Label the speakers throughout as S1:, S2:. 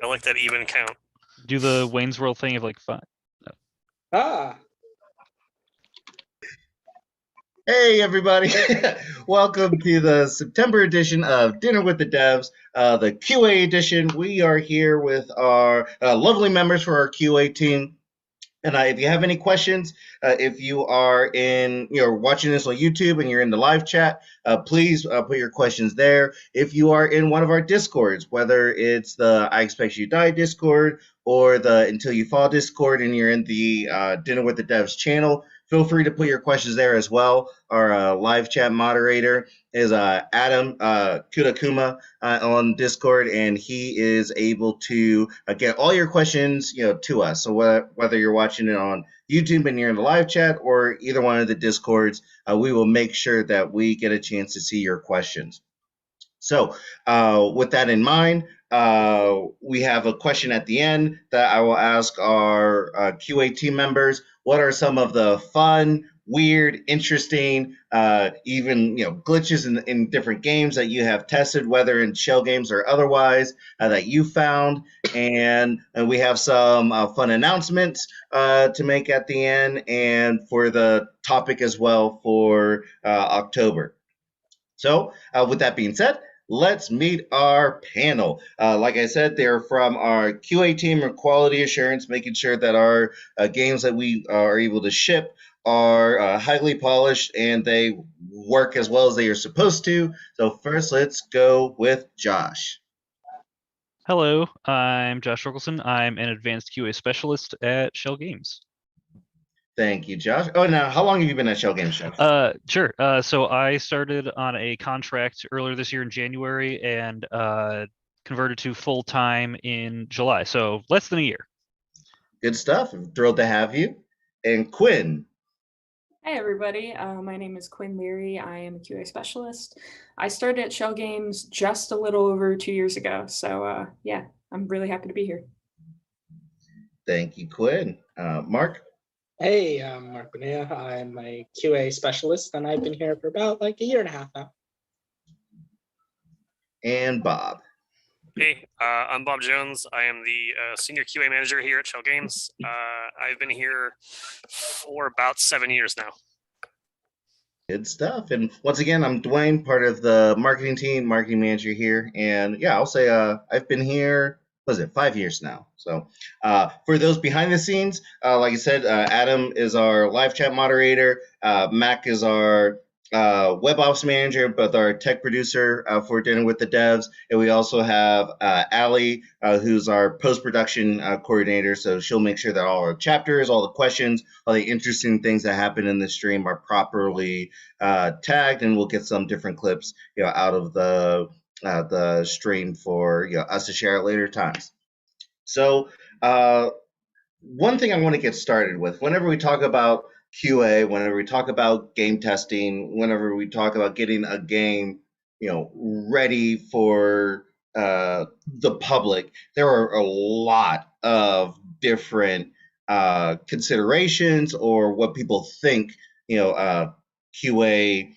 S1: I like that even count.
S2: Do the Wayne's World thing of like 5.
S3: Ah,
S4: Hey, everybody. Welcome to the September edition of Dinner with the Devs, the QA edition. We are here with our lovely members for our QA team. And if you have any questions, if you are watching this on YouTube and you're in the live chat, please put your questions there. If you are in one of our Discords, whether it's the I Expect You Die Discord or the Until You Fall Discord, and you're in the Dinner with the Devs channel, feel free to put your questions there as well. Our live chat moderator is Adam Kudakuma on Discord, and he is able to get all your questions, to us. So whether you're watching it on YouTube and you're in the live chat or either one of the Discords, we will make sure that we get a chance to see your questions. So with that in mind, we have a question at the end that I will ask our QA team members. What are some of the fun, weird, interesting, even glitches in different games that you have tested, whether in Schell games or otherwise, that you found? And we have some fun announcements to make at the end, and for the topic as well for October. So with that being said, let's meet our panel. Like I said, they're from our QA team or quality assurance, making sure that our games that we are able to ship are highly polished and they work as well as they are supposed to. So first, let's go with Josh.
S2: Hello, I'm Josh Rickelson. I'm an advanced QA specialist at Schell Games.
S4: Thank you, Josh. Oh, now, how long have you been at Schell Games, Josh?
S2: Sure. So I started on a contract earlier this year in January and converted to full-time in July. So less than a year.
S4: Good stuff. I'm thrilled to have you. And Quinn.
S5: Hey everybody, my name is Quinn Leary. I am a QA specialist. I started at Schell Games just a little over 2 years ago. So yeah, I'm really happy to be here.
S4: Thank you, Quinn. Marc?
S3: hey, I'm Marc Bonilla. I'm a QA specialist, and I've been here for about a year and a half now.
S4: And Bob.
S1: Hey, I'm Bob Jones. I am the senior QA manager here at Schell Games. I've been here for about 7 years now.
S4: Good stuff. And once again, I'm Dwayne, part of the marketing team, marketing manager here. And yeah, I'll say I've been here, 5 years now. So for those behind the scenes, like I said, Adam is our live chat moderator. Mac is our web ops manager, but our tech producer for Dinner with the Devs. And we also have Allie, who's our post-production coordinator. So she'll make sure that all our chapters, all the questions, all the interesting things that happen in the stream are properly tagged, and we'll get some different clips, out of the stream for us to share at later times. So one thing I want to get started with, whenever we talk about QA, whenever we talk about game testing, whenever we talk about getting a game, ready for the public, there are a lot of different considerations or what people think, QA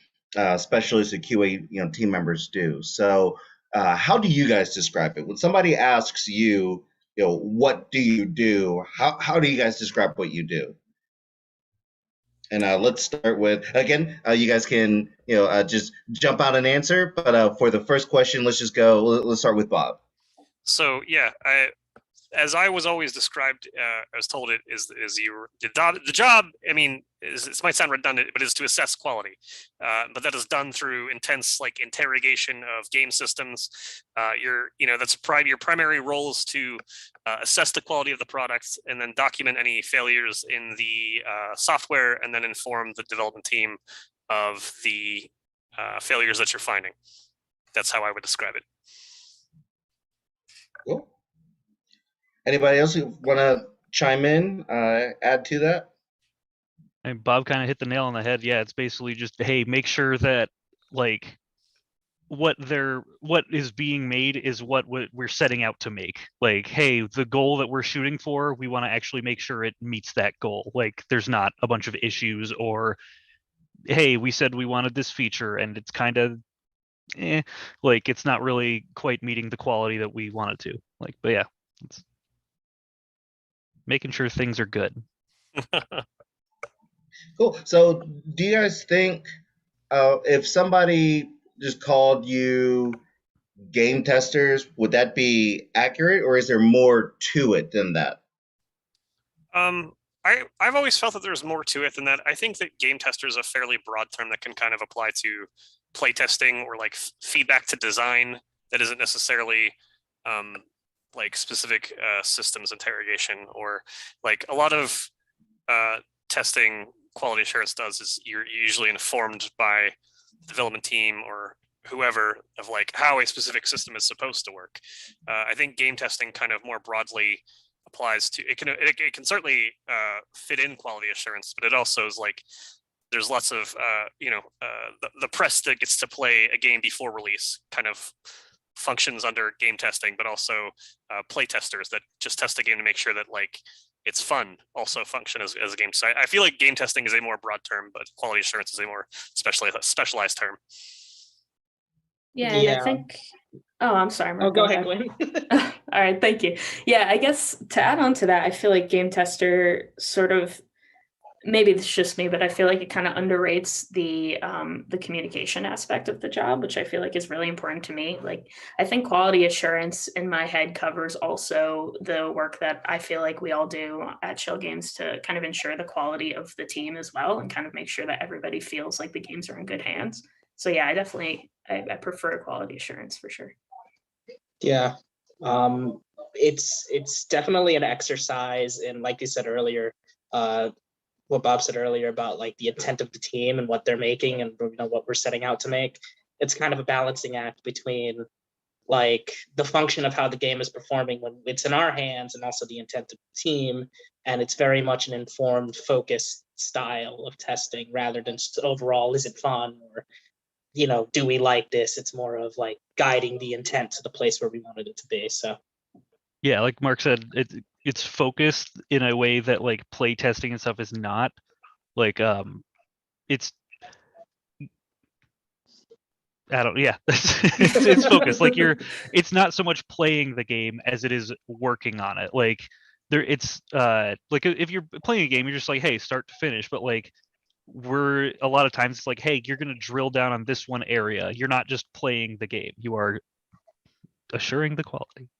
S4: specialists and QA, team members do. So how do you guys describe it? When somebody asks you, what do you do? How do you guys describe what you do? And let's start with, again, you guys can, just jump out and answer. But for the first question, let's start with Bob.
S1: So yeah, as I was always described, I was told it is the job. I mean, it might sound redundant, but is to assess quality. But that is done through intense interrogation of game systems. That's your primary role is to assess the quality of the products and then document any failures in the software, and then inform the development team of the failures that you're finding. That's how I would describe it.
S4: Cool. Anybody else who want to chime in, add to that?
S2: And Bob kind of hit the nail on the head. Yeah, it's basically just, hey, make sure that what is being made is what we're setting out to make. Hey, the goal that we're shooting for, we want to actually make sure it meets that goal. There's not a bunch of issues, or hey, we said we wanted this feature and it's kind of it's not really quite meeting the quality that we wanted to. But yeah. It's making sure things are good.
S4: Cool. So, do you guys think if somebody just called you game testers, would that be accurate, or is there more to it than that?
S1: I've always felt that there's more to it than that. I think that game tester is a fairly broad term that can kind of apply to play testing or like feedback to design that isn't necessarily like specific systems interrogation, or like a lot of testing quality assurance does is you're usually informed by the development team or whoever of like how a specific system is supposed to work. I think game testing kind of more broadly applies to it can certainly fit in quality assurance, but it also is like there's lots of the press that gets to play a game before release kind of functions under game testing, but also play testers that just test a game to make sure that like it's fun also function as a game. So I feel like game testing is a more broad term, but quality assurance is a more specialized term.
S5: Yeah, and I think. Oh, I'm sorry, Marc.
S3: Oh, go ahead, Gwen.
S5: All right, thank you. Yeah, I guess to add on to that, I feel like game tester sort of, maybe it's just me, but I feel like it kind of underrates the communication aspect of the job, which I feel like is really important to me. Like, I think quality assurance in my head covers also the work that I feel like we all do at Schell Games to kind of ensure the quality of the team as well, and kind of make sure that everybody feels like the games are in good hands. So yeah, I prefer quality assurance for sure.
S3: Yeah, it's definitely an exercise, and like you said earlier, what Bob said earlier about like the intent of the team and what they're making and what we're setting out to make. It's kind of a balancing act between like the function of how the game is performing when it's in our hands and also the intent of the team. And it's very much an informed, focused style of testing rather than just overall, is it fun or, do we like this? It's more of like guiding the intent to the place where we wanted it to be. So
S2: yeah, like Marc said, it's focused in a way that like play testing and stuff is not. Like it's it's focused. Like it's not so much playing the game as it is working on it. Like it's like if you're playing a game, you're just like, hey, start to finish. But like a lot of times it's like, hey, you're gonna drill down on this one area. You're not just playing the game. You are assuring the quality.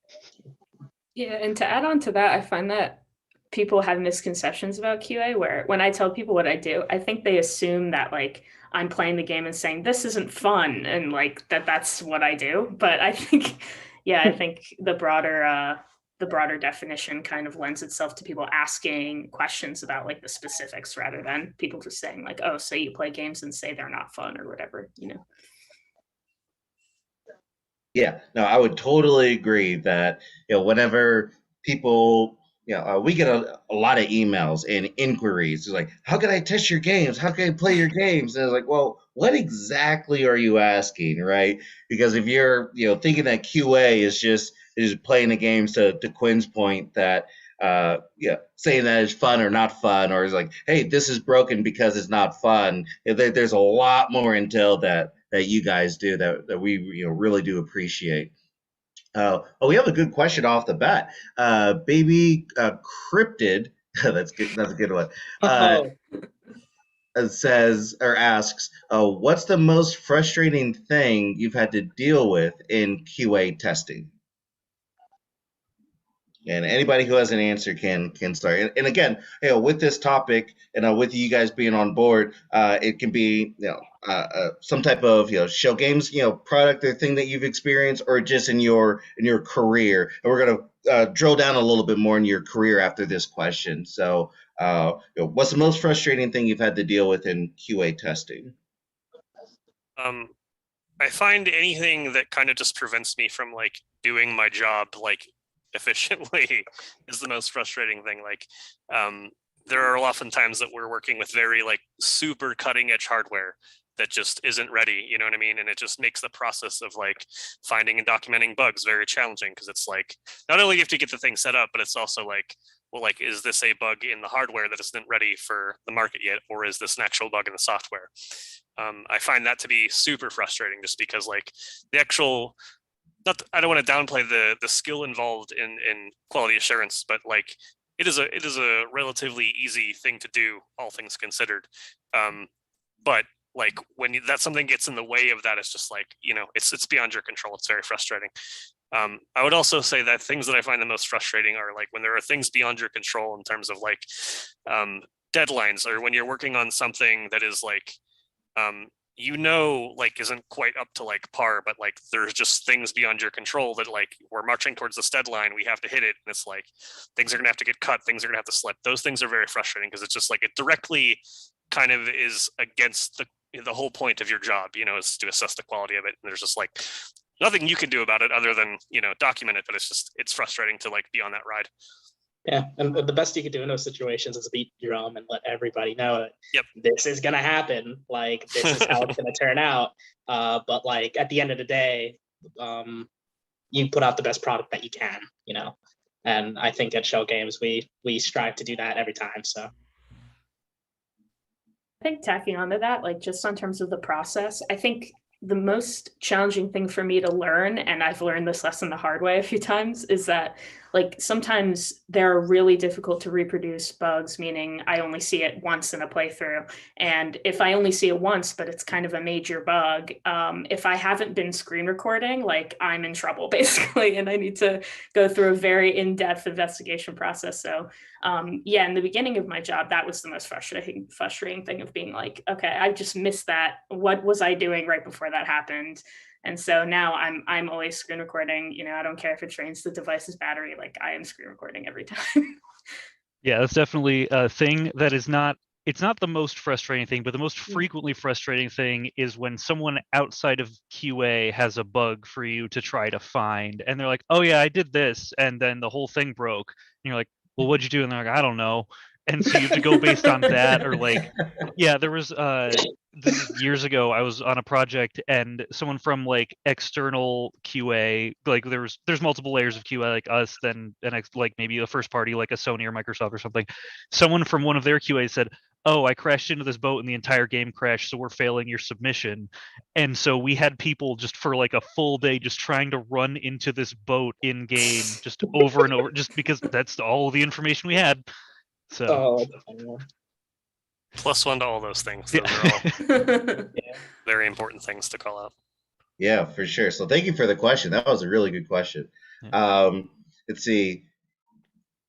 S5: Yeah, and to add on to that, I find that people have misconceptions about QA where when I tell people what I do, I think they assume that like I'm playing the game and saying this isn't fun and like that's what I do. But I think, I think the broader definition kind of lends itself to people asking questions about like the specifics rather than people just saying like, oh, so you play games and say they're not fun or whatever,
S4: Yeah, no, I would totally agree that whenever people, we get a lot of emails and inquiries. It's like, how can I test your games? How can I play your games? And it's like, well, what exactly are you asking, right? Because if you're thinking that QA is playing the games to Quinn's point that saying that it's fun or not fun, or it's like, hey, this is broken because it's not fun. There's a lot more intel that you guys do that we really do appreciate. We have a good question off the bat. Baby Cryptid, that's good. That's a good one. Says or asks, what's the most frustrating thing you've had to deal with in QA testing? And anybody who has an answer can start. And again, with this topic and with you guys being on board, it can be some type of Schell Games product or thing that you've experienced, or just in your career. And we're gonna drill down a little bit more in your career after this question. So, what's the most frustrating thing you've had to deal with in QA testing?
S1: I find anything that kind of just prevents me from like doing my job like efficiently is the most frustrating thing. Like there are often times that we're working with very like super cutting edge hardware that just isn't ready, you know what I mean? And it just makes the process of like finding and documenting bugs very challenging, because it's like not only do you have to get the thing set up, but it's also like, well, like, is this a bug in the hardware that isn't ready for the market yet, or is this an actual bug in the software? I find that to be super frustrating, just because like the actual I don't want to downplay the skill involved in quality assurance, but like it is a relatively easy thing to do, all things considered. But like when that something gets in the way of that, it's just like, it's beyond your control. It's very frustrating. I would also say that things that I find the most frustrating are like when there are things beyond your control in terms of like deadlines, or when you're working on something that is like like isn't quite up to like par, but like there's just things beyond your control that like we're marching towards this deadline, we have to hit it, and it's like things are gonna have to get cut, things are gonna have to slip. Those things are very frustrating because it's just like it directly kind of is against the whole point of your job, is to assess the quality of it. And there's just like nothing you can do about it other than document it, but it's frustrating to like be on that ride.
S3: Yeah, and the best you can do in those situations is beat your drum and let everybody know that
S1: Yep.
S3: This is gonna happen. Like this is how it's gonna turn out. But like at the end of the day, you put out the best product that you can, And I think at Schell Games we strive to do that every time. So
S5: I think tacking onto that, like just on terms of the process, I think the most challenging thing for me to learn, and I've learned this lesson the hard way a few times, is that like sometimes they're really difficult to reproduce bugs, meaning I only see it once in a playthrough. And if I only see it once, but it's kind of a major bug, if I haven't been screen recording, like I'm in trouble basically, and I need to go through a very in-depth investigation process. So in the beginning of my job, that was the most frustrating thing of being like, okay, I just missed that. What was I doing right before that happened? And so now I'm always screen recording. I don't care if it drains the device's battery. Like I am screen recording every time.
S2: Yeah, that's definitely a thing that is not. It's not the most frustrating thing, but the most frequently frustrating thing is when someone outside of QA has a bug for you to try to find, and they're like, "Oh yeah, I did this," and then the whole thing broke, and you're like, "Well, what'd you do?" And they're like, "I don't know." And so you have to go based on that, or like, yeah, there was this is years ago, I was on a project and someone from like external QA, like there's multiple layers of QA, like us, then like maybe a first party like a Sony or Microsoft or something. Someone from one of their QA said, "Oh, I crashed into this boat and the entire game crashed, so we're failing your submission." And so we had people just for like a full day just trying to run into this boat in game just over and over, just because that's all the information we had. So
S1: +1 to all those things. Those are all very important things to call out.
S4: Yeah, for sure. So thank you for the question. That was a really good question. Let's see.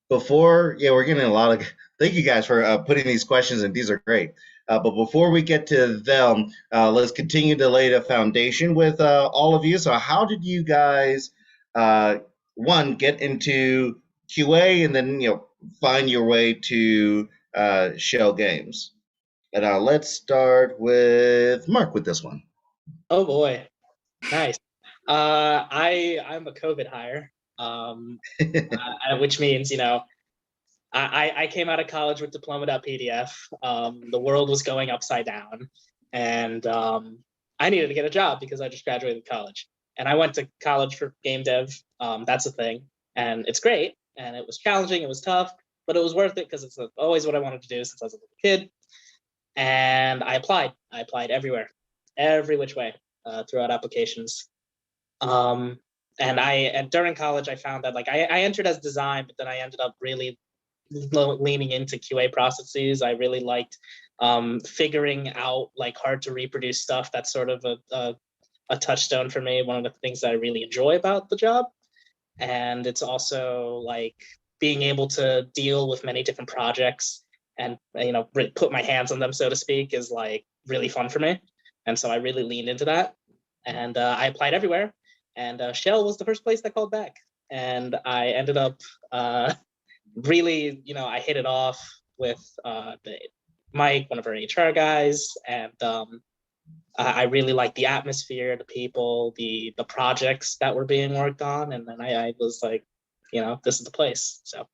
S4: We're getting a lot of. Thank you guys for putting these questions in. These are great. But before we get to them, let's continue to lay the foundation with all of you. So how did you guys, one, get into QA and then find your way to Schell Games? And let's start with Marc with this one.
S3: Oh boy, nice. I'm a COVID hire, which means I came out of college with diploma.pdf. The world was going upside down, and I needed to get a job because I just graduated college. And I went to college for game dev. That's a thing, and it's great. And it was challenging. It was tough, but it was worth it because it's always what I wanted to do since I was a little kid. And I applied everywhere, every which way, throughout applications. And during college, I found that like I entered as design, but then I ended up really leaning into QA processes. I really liked figuring out like hard to reproduce stuff. That's sort of a touchstone for me. One of the things that I really enjoy about the job. And it's also like being able to deal with many different projects and put my hands on them, so to speak, is like really fun for me. And so I really leaned into that, and I applied everywhere, and Schell was the first place that called back, and I ended up really, I hit it off with Mike, one of our HR guys, and I really liked the atmosphere, the people, the projects that were being worked on, and then I was like, this is the place. So.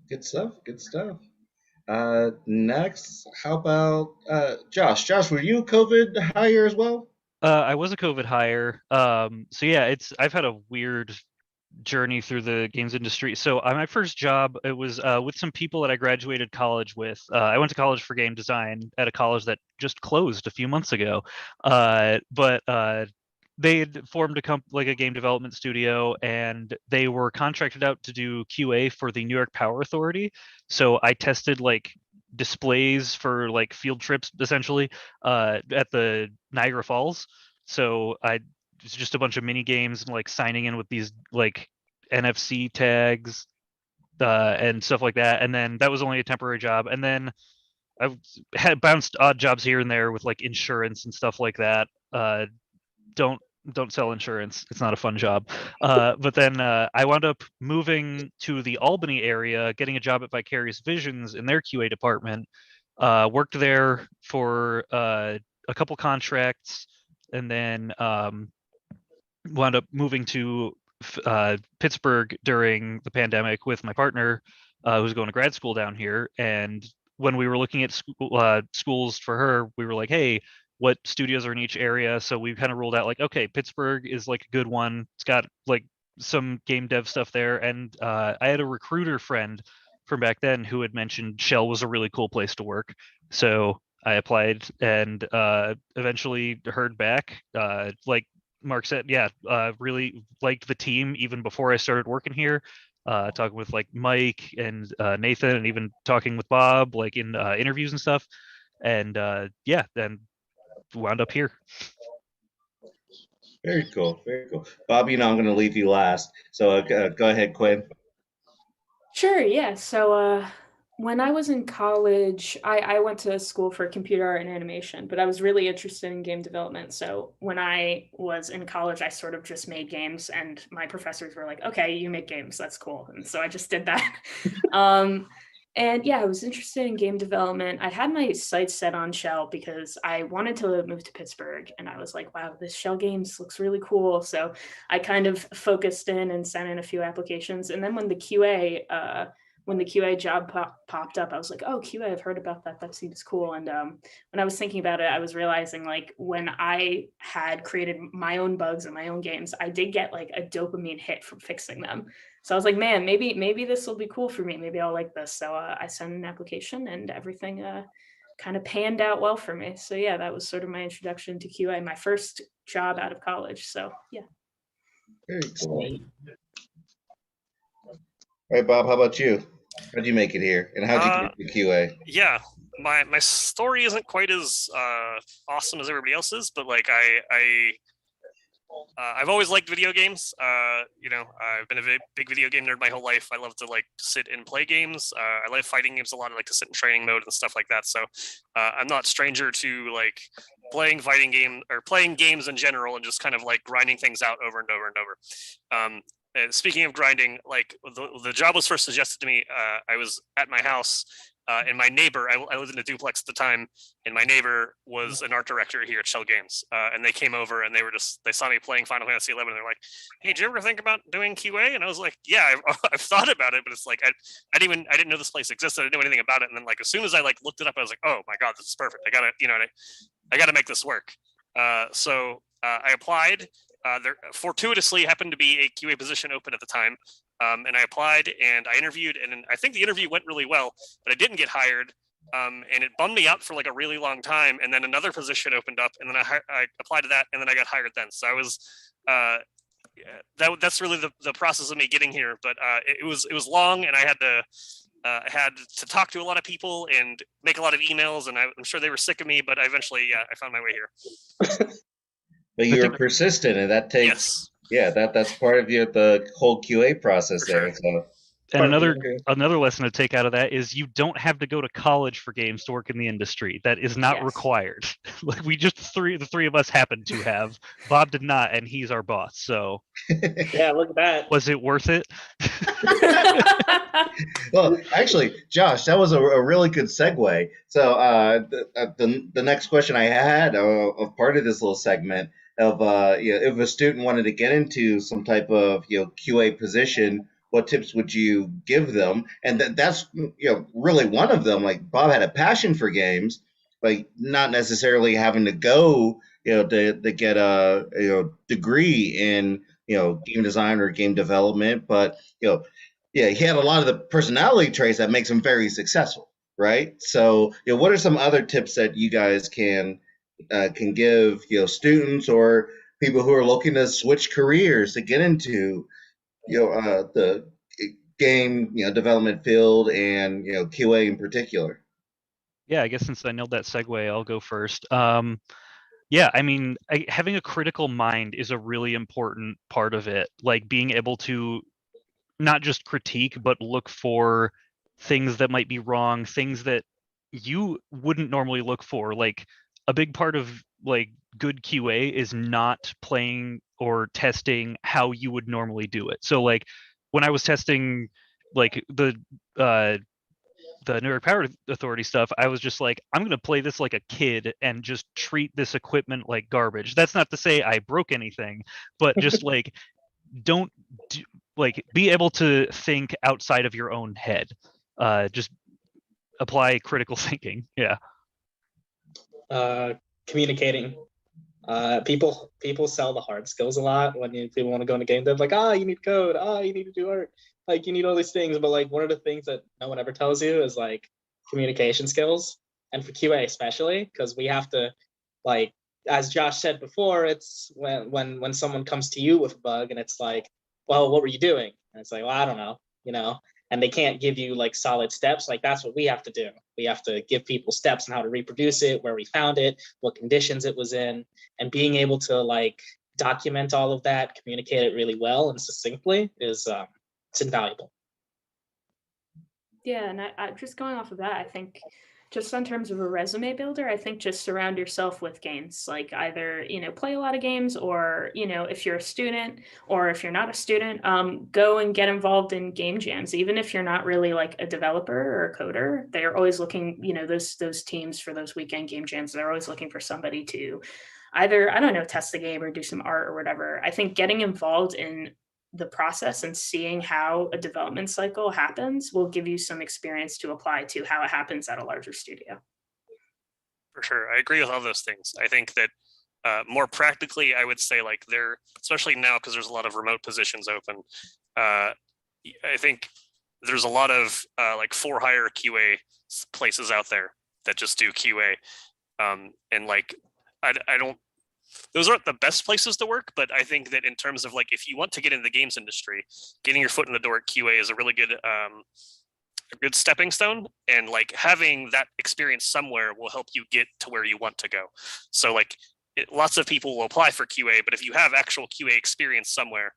S4: Good stuff. Next, how about Josh? Josh, were you a COVID hire as well?
S2: I was a COVID hire. So yeah, I've had a weird journey through the games industry. So my first job, it was with some people that I graduated college with. I went to college for game design at a college that just closed a few months ago. But they had formed a game development studio, and they were contracted out to do QA for the New York Power Authority. So I tested like displays for like field trips essentially at the Niagara Falls. So it's just a bunch of mini games and like signing in with these like NFC tags and stuff like that. And then that was only a temporary job. And then I had bounced odd jobs here and there with like insurance and stuff like that. Don't sell insurance. It's not a fun job. But then I wound up moving to the Albany area, getting a job at Vicarious Visions in their QA department. Worked there for a couple contracts, and then wound up moving to Pittsburgh during the pandemic with my partner, who was going to grad school down here. And when we were looking at schools for her, we were like, hey, what studios are in each area? So we kind of ruled out like, okay, Pittsburgh is like a good one. It's got like some game dev stuff there. And I had a recruiter friend from back then who had mentioned Schell was a really cool place to work. So I applied and eventually heard back. Like Marc said, yeah, really liked the team even before I started working here. Talking with like Mike and Nathan, and even talking with Bob, like in interviews and stuff. And yeah, then wound up here.
S4: Very cool. Very cool. Bob, I'm going to leave you last. So go ahead, Quinn.
S5: Sure, yeah. So when I was in college, I went to school for computer art and animation, but I was really interested in game development. So when I was in college, I sort of just made games, and my professors were like, okay, you make games, that's cool. And so I just did that. And yeah, I was interested in game development. I had my sights set on Schell because I wanted to move to Pittsburgh, and I was like, wow, this Schell games looks really cool. So I kind of focused in and sent in a few applications. And then when the QA job popped up, I was like, oh, QA, I've heard about that. That seems cool. And when I was thinking about it, I was realizing like when I had created my own bugs and my own games, I did get like a dopamine hit from fixing them. So I was like, man, maybe this will be cool for me. Maybe I'll like this. So I sent an application, and everything kind of panned out well for me. So yeah, that was sort of my introduction to QA, my first job out of college. So yeah.
S4: Very cool. All right, Bob, how about you? How'd you make it here, and how'd you get to QA?
S1: Yeah, my story isn't quite as awesome as everybody else's, but like I've always liked video games. I've been a big video game nerd my whole life. I love to like sit and play games. I like fighting games a lot. I like to sit in training mode and stuff like that. So I'm not stranger to like playing fighting game or playing games in general, and just kind of like grinding things out over and over and over. And speaking of grinding, like the job was first suggested to me. I was at my house, and my neighbor, I lived in a duplex at the time, and my neighbor was an art director here at Schell Games. And they came over, and they saw me playing Final Fantasy XI, and they're like, hey, did you ever think about doing QA? And I was like, yeah, I've thought about it, but it's like, I didn't know this place existed. I didn't know anything about it. And then like, as soon as I like looked it up, I was like, oh my God, this is perfect. I gotta make this work. So I applied. There fortuitously happened to be a QA position open at the time. And I applied and I interviewed, and I think the interview went really well, but I didn't get hired. And it bummed me out for like a really long time. And then another position opened up, and then I applied to that, and then I got hired then. So I was, that's really the process of me getting here. But it was long, and I had to talk to a lot of people and make a lot of emails, and I'm sure they were sick of me, but I found my way here.
S4: But you were persistent, and that takes,
S1: yes.
S4: that's part of the whole QA process
S1: For
S4: there.
S1: sure.
S4: So.
S2: And another lesson to take out of that is you don't have to go to college for games to work in the industry. That is not required. Like the three of us happen to have. Bob did not, and he's our boss. So
S3: yeah, look at that.
S2: Was it worth it?
S4: Well, actually, Josh, that was a really good segue. So the next question I had of part of this little segment of if a student wanted to get into some type of QA position, what tips would you give them? And that's really one of them. Like Bob had a passion for games, but not necessarily having to go to get a degree in game design or game development, but he had a lot of the personality traits that makes him very successful, right? So what are some other tips that you guys can give students or people who are looking to switch careers to get into the game development field and QA in particular.
S2: Yeah, I guess since I nailed that segue, I'll go first. Yeah, I mean, having a critical mind is a really important part of it. Like being able to not just critique, but look for things that might be wrong, things that you wouldn't normally look for. Like a big part of like good QA is not playing or testing how you would normally do it. So like when I was testing like the New York Power Authority stuff, I was just like, I'm going to play this like a kid and just treat this equipment like garbage. That's not to say I broke anything, but just like don't like be able to think outside of your own head. Just apply critical thinking. Yeah.
S3: Communicating. People sell the hard skills a lot when people want to go into game dev. Like, you need code. You need to do art. Like, you need all these things. But like, one of the things that no one ever tells you is like communication skills, and for QA especially, because we have to, like, as Josh said before, it's when someone comes to you with a bug and it's like, well, what were you doing? And it's like, well, I don't know, and they can't give you like solid steps. Like, that's what we have to do. We have to give people steps on how to reproduce it, where we found it, what conditions it was in, and being able to like document all of that, communicate it really well and succinctly is it's invaluable.
S5: Yeah, and I just going off of that, I think just in terms of a resume builder, I think just surround yourself with games. Like either, play a lot of games, or, if you're a student or if you're not a student, go and get involved in game jams. Even if you're not really like a developer or a coder, they're always looking, those teams for those weekend game jams, they're always looking for somebody to either, I don't know, test the game or do some art or whatever. I think getting involved in the process and seeing how a development cycle happens will give you some experience to apply to how it happens at a larger studio.
S1: For sure. I agree with all those things. I think that more practically, I would say like especially now because there's a lot of remote positions open, I think there's a lot of like for hire QA places out there that just do QA. And like, I don't, those aren't the best places to work, but I think that in terms of like, if you want to get into the games industry, getting your foot in the door at QA is a really good stepping stone, and like having that experience somewhere will help you get to where you want to go. So like lots of people will apply for QA, but if you have actual QA experience somewhere,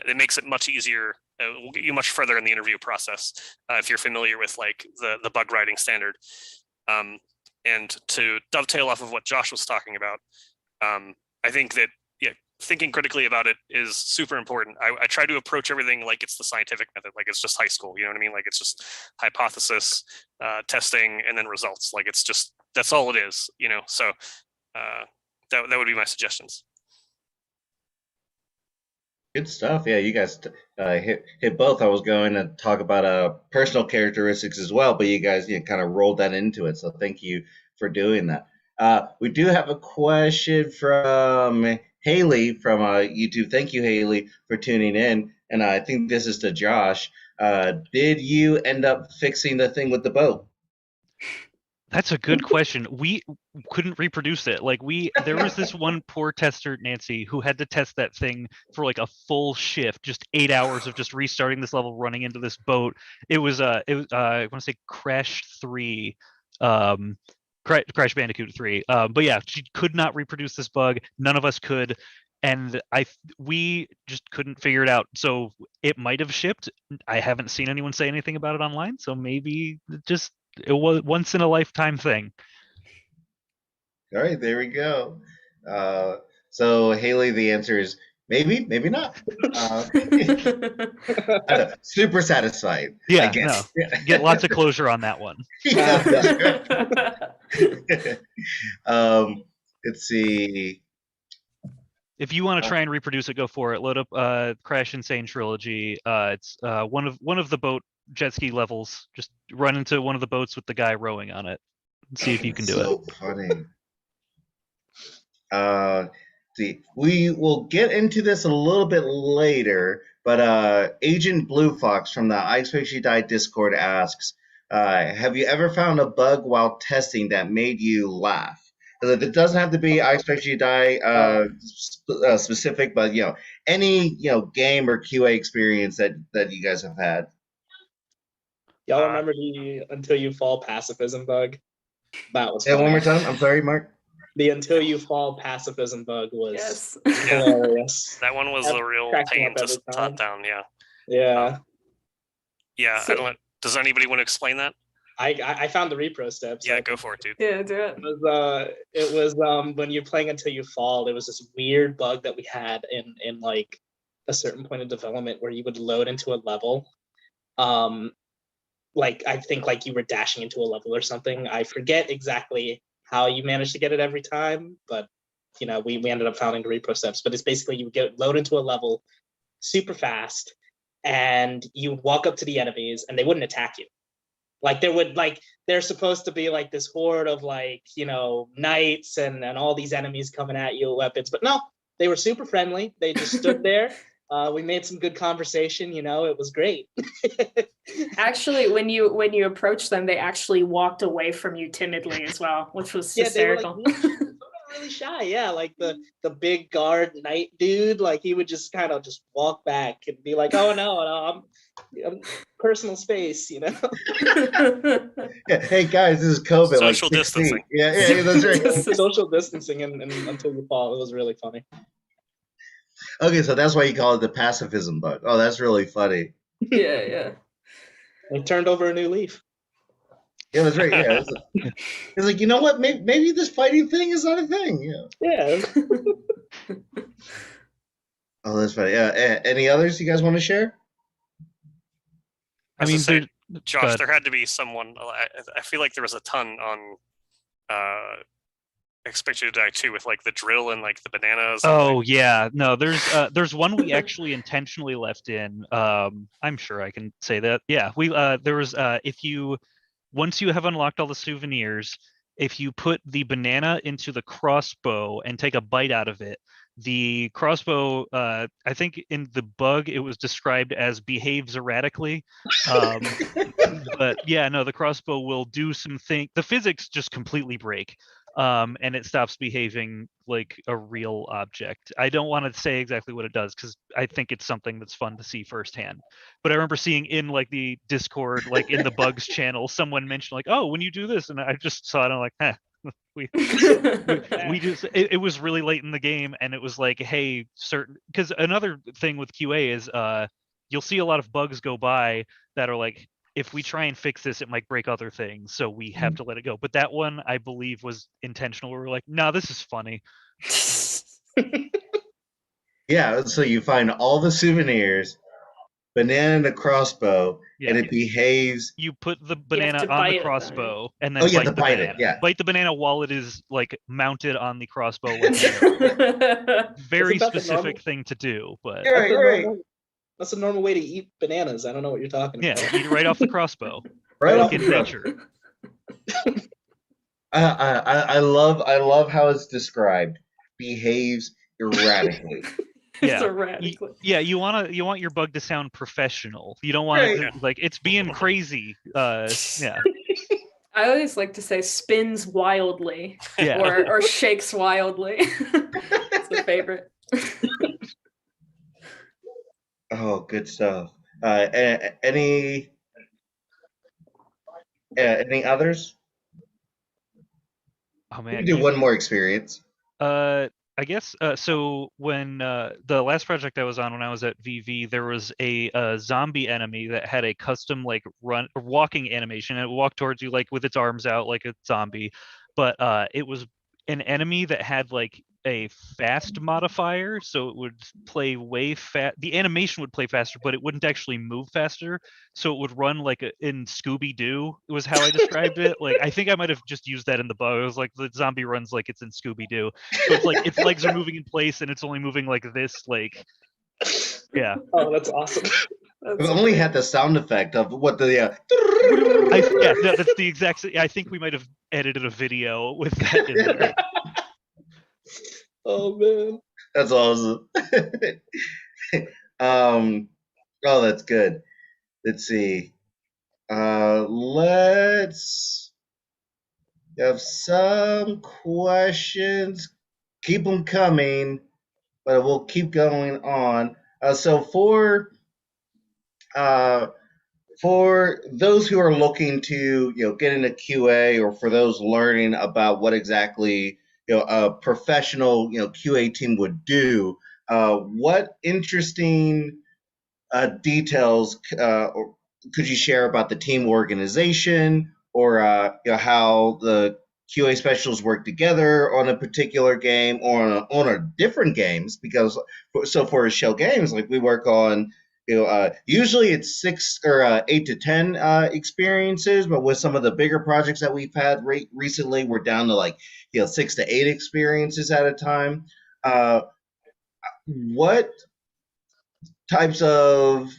S1: it makes it much easier. It will get you much further in the interview process if you're familiar with like the bug writing standard. And to dovetail off of what Josh was talking about, I think that thinking critically about it is super important. I try to approach everything like it's the scientific method, like it's just high school. You know what I mean? Like it's just hypothesis, testing, and then results. Like it's just, that's all it is. So that would be my suggestions.
S4: Good stuff. Yeah, you guys hit both. I was going to talk about personal characteristics as well, but you guys kind of rolled that into it. So thank you for doing that. We do have a question from Haley from YouTube. Thank you, Haley, for tuning in. And I think this is to Josh. Did you end up fixing the thing with the boat?
S2: That's a good question. We couldn't reproduce it. Like there was this one poor tester, Nancy, who had to test that thing for like a full shift, just 8 hours of just restarting this level, running into this boat. It was I want to say Crash 3, Crash Bandicoot 3. But yeah, she could not reproduce this bug. None of us could, and we just couldn't figure it out. So it might have shipped. I haven't seen anyone say anything about it online. So maybe it was once in a lifetime thing.
S4: All right, there we go. So Haley, the answer is maybe, maybe not. Super satisfied.
S2: Yeah,
S4: I guess.
S2: No, get lots of closure on that one.
S4: Yeah, that's right. Let's see.
S2: If you want to try and reproduce it, go for it. Load up Crash Insane Trilogy. It's one of the boat jet ski levels. Just run into one of the boats with the guy rowing on it. See if you can do it.
S4: So funny. See, we will get into this a little bit later, but Agent Blue Fox from the I Expect You Die Discord asks, have you ever found a bug while testing that made you laugh? It doesn't have to be I Expect You to Die specific, but any game or QA experience that you guys have had.
S3: Y'all remember the Until You Fall pacifism bug? That was
S4: Yeah,
S3: funny.
S4: one more time. I'm sorry, Marc.
S3: The Until You Fall pacifism bug was
S5: Yes.
S3: hilarious.
S1: That one was
S3: That
S1: a real
S3: cracked me
S1: pain
S3: up
S1: to
S3: every time.
S1: hunt down. Yeah.
S3: Yeah.
S1: Yeah.
S5: So-
S1: I don't. Does anybody want to explain that?
S3: I found the repro steps.
S1: Yeah, go for it, dude.
S5: Yeah, do it.
S3: It was when you're playing Until You Fall, there was this weird bug that we had in like a certain point of development where you would load into a level. Like I think like you were dashing into a level or something. I forget exactly how you managed to get it every time, but we ended up finding the repro steps. But it's basically you would load into a level super fast, and you would walk up to the enemies and they wouldn't attack you. Like there's supposed to be like this horde of like, knights and all these enemies coming at you with weapons. But no, they were super friendly. They just stood there. We made some good conversation, it was great.
S5: Actually, when you approached them, they actually walked away from you timidly as well, which was hysterical.
S3: They were like really shy. Yeah, like the big guard knight dude, like he would just kind of just walk back and be like, "Oh no, I'm personal space,"
S4: Yeah, hey guys, this is COVID.
S1: Social
S4: like 6
S1: distancing.
S4: feet. Yeah, that's right.
S3: Social distancing and Until You Fall. It was really funny.
S4: Okay, so that's why you call it the pacifism bug. Oh, that's really funny.
S5: Yeah.
S3: They turned over a new leaf.
S4: Yeah, that's right. Yeah, it's like, you know what? Maybe this fighting thing is not a thing.
S3: Yeah.
S4: Oh, that's funny. Yeah. Any others you guys want to share?
S2: I mean,
S1: Josh, there had to be someone. I feel like there was a ton on Expect You to Die too, with like the drill and like the bananas.
S2: Oh yeah, no, there's one we actually intentionally left in. I'm sure I can say that. Yeah, we there was once you have unlocked all the souvenirs, if you put the banana into the crossbow and take a bite out of it, the crossbow, I think in the bug it was described as behaves erratically. But yeah, no, the crossbow will do some thing. The physics just completely break. And it stops behaving like a real object. I don't want to say exactly what it does because I think it's something that's fun to see firsthand. But I remember seeing in like the Discord, like in the bugs channel, someone mentioned like, "Oh, when you do this," and I just saw it and I'm like, we just it was really late in the game, and it was like, hey, because another thing with QA is you'll see a lot of bugs go by that are like, if we try and fix this, it might break other things, so we have to let it go. But that one, I believe, was intentional. We're like, no, this is funny.
S4: Yeah, so you find all the souvenirs, banana and a crossbow, and it behaves.
S2: You put the banana on the crossbow, and then
S4: bite the
S2: banana.
S4: it. Yeah,
S2: bite the banana while it is like mounted on the crossbow. Very specific thing to do, but
S4: right.
S3: That's a normal way to eat bananas. I don't know what you're talking about.
S2: Yeah, eat it right off the crossbow.
S4: Right
S2: like
S4: off
S2: in
S4: the
S2: nature.
S4: I love how it's described. Behaves erratically.
S2: Yeah,
S5: erratically.
S2: You want your bug to sound professional. You don't want it to, like it's being crazy. Yeah.
S5: I always like to say spins wildly, or shakes wildly. It's a favorite.
S4: Oh, good stuff. Any others?
S2: Oh man,
S4: we can do one more experience.
S2: I guess so. When the last project I was on, when I was at VV, there was a zombie enemy that had a custom like walking animation. It walked towards you like with its arms out like a zombie, but it was an enemy that had like a fast modifier, so it would play way fast. The animation would play faster, but it wouldn't actually move faster. So it would run like in Scooby-Doo. It was how I described it. Like I think I might have just used that in the bug. It was like the zombie runs like it's in Scooby-Doo. So it's like its legs are moving in place and it's only moving like this. Like, yeah.
S3: Oh, that's awesome.
S4: I've only had the sound effect of what the.
S2: That's the exact. I think we might have edited a video with that in there.
S3: Oh man,
S4: that's awesome. Oh, that's good. Let's see. Let's You have some questions. Keep them coming, but we'll keep going on. So for those who are looking to get into QA, or for those learning about what exactly a professional QA team would do, what interesting details could you share about the team organization, or how the QA specialists work together on a particular game, or on a different games? Because for Schell games, like, we work on usually it's 6 or 8 to 10 experiences, but with some of the bigger projects that we've had recently, we're down to like 6 to 8 experiences at a time. What types of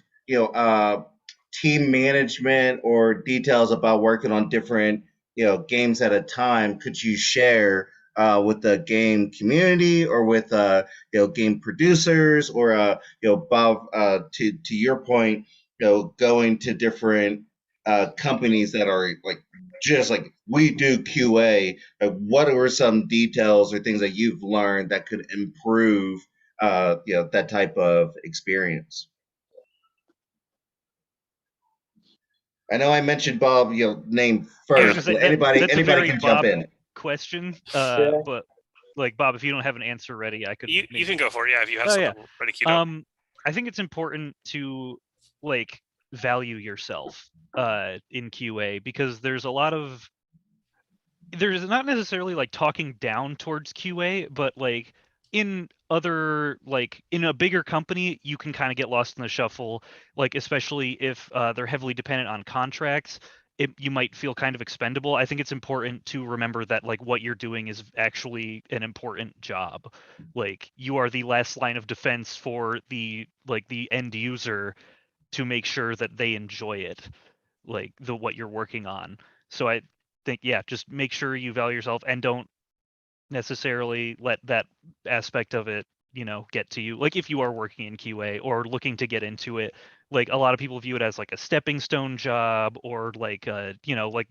S4: team management or details about working on different games at a time could you share with the game community, or with game producers, or Bob, to your point, going to different companies that are like just like we do QA? What are some details or things that you've learned that could improve that type of experience? I know I mentioned Bob, name
S2: I was
S4: first,
S2: gonna say
S4: but
S2: that
S4: anybody
S2: that's a very
S4: can jump
S2: Bob
S4: in.
S2: question.
S3: Yeah.
S2: But like, Bob, if you don't have an answer ready, I could.
S1: You
S2: maybe-
S1: can go for it. Yeah, if you have
S2: Oh, yeah.
S1: something ready queued up.
S2: I think it's important to like value yourself in QA, because there's not necessarily like talking down towards QA, but like in a bigger company, you can kind of get lost in the shuffle, like especially if they're heavily dependent on contracts. You might feel kind of expendable. I think it's important to remember that like what you're doing is actually an important job. Like, you are the last line of defense for the end user, to make sure that they enjoy it, like what you're working on. So I think, yeah, just make sure you value yourself, and don't necessarily let that aspect of it get to you. Like, if you are working in QA or looking to get into it, like, a lot of people view it as like a stepping stone job, or like like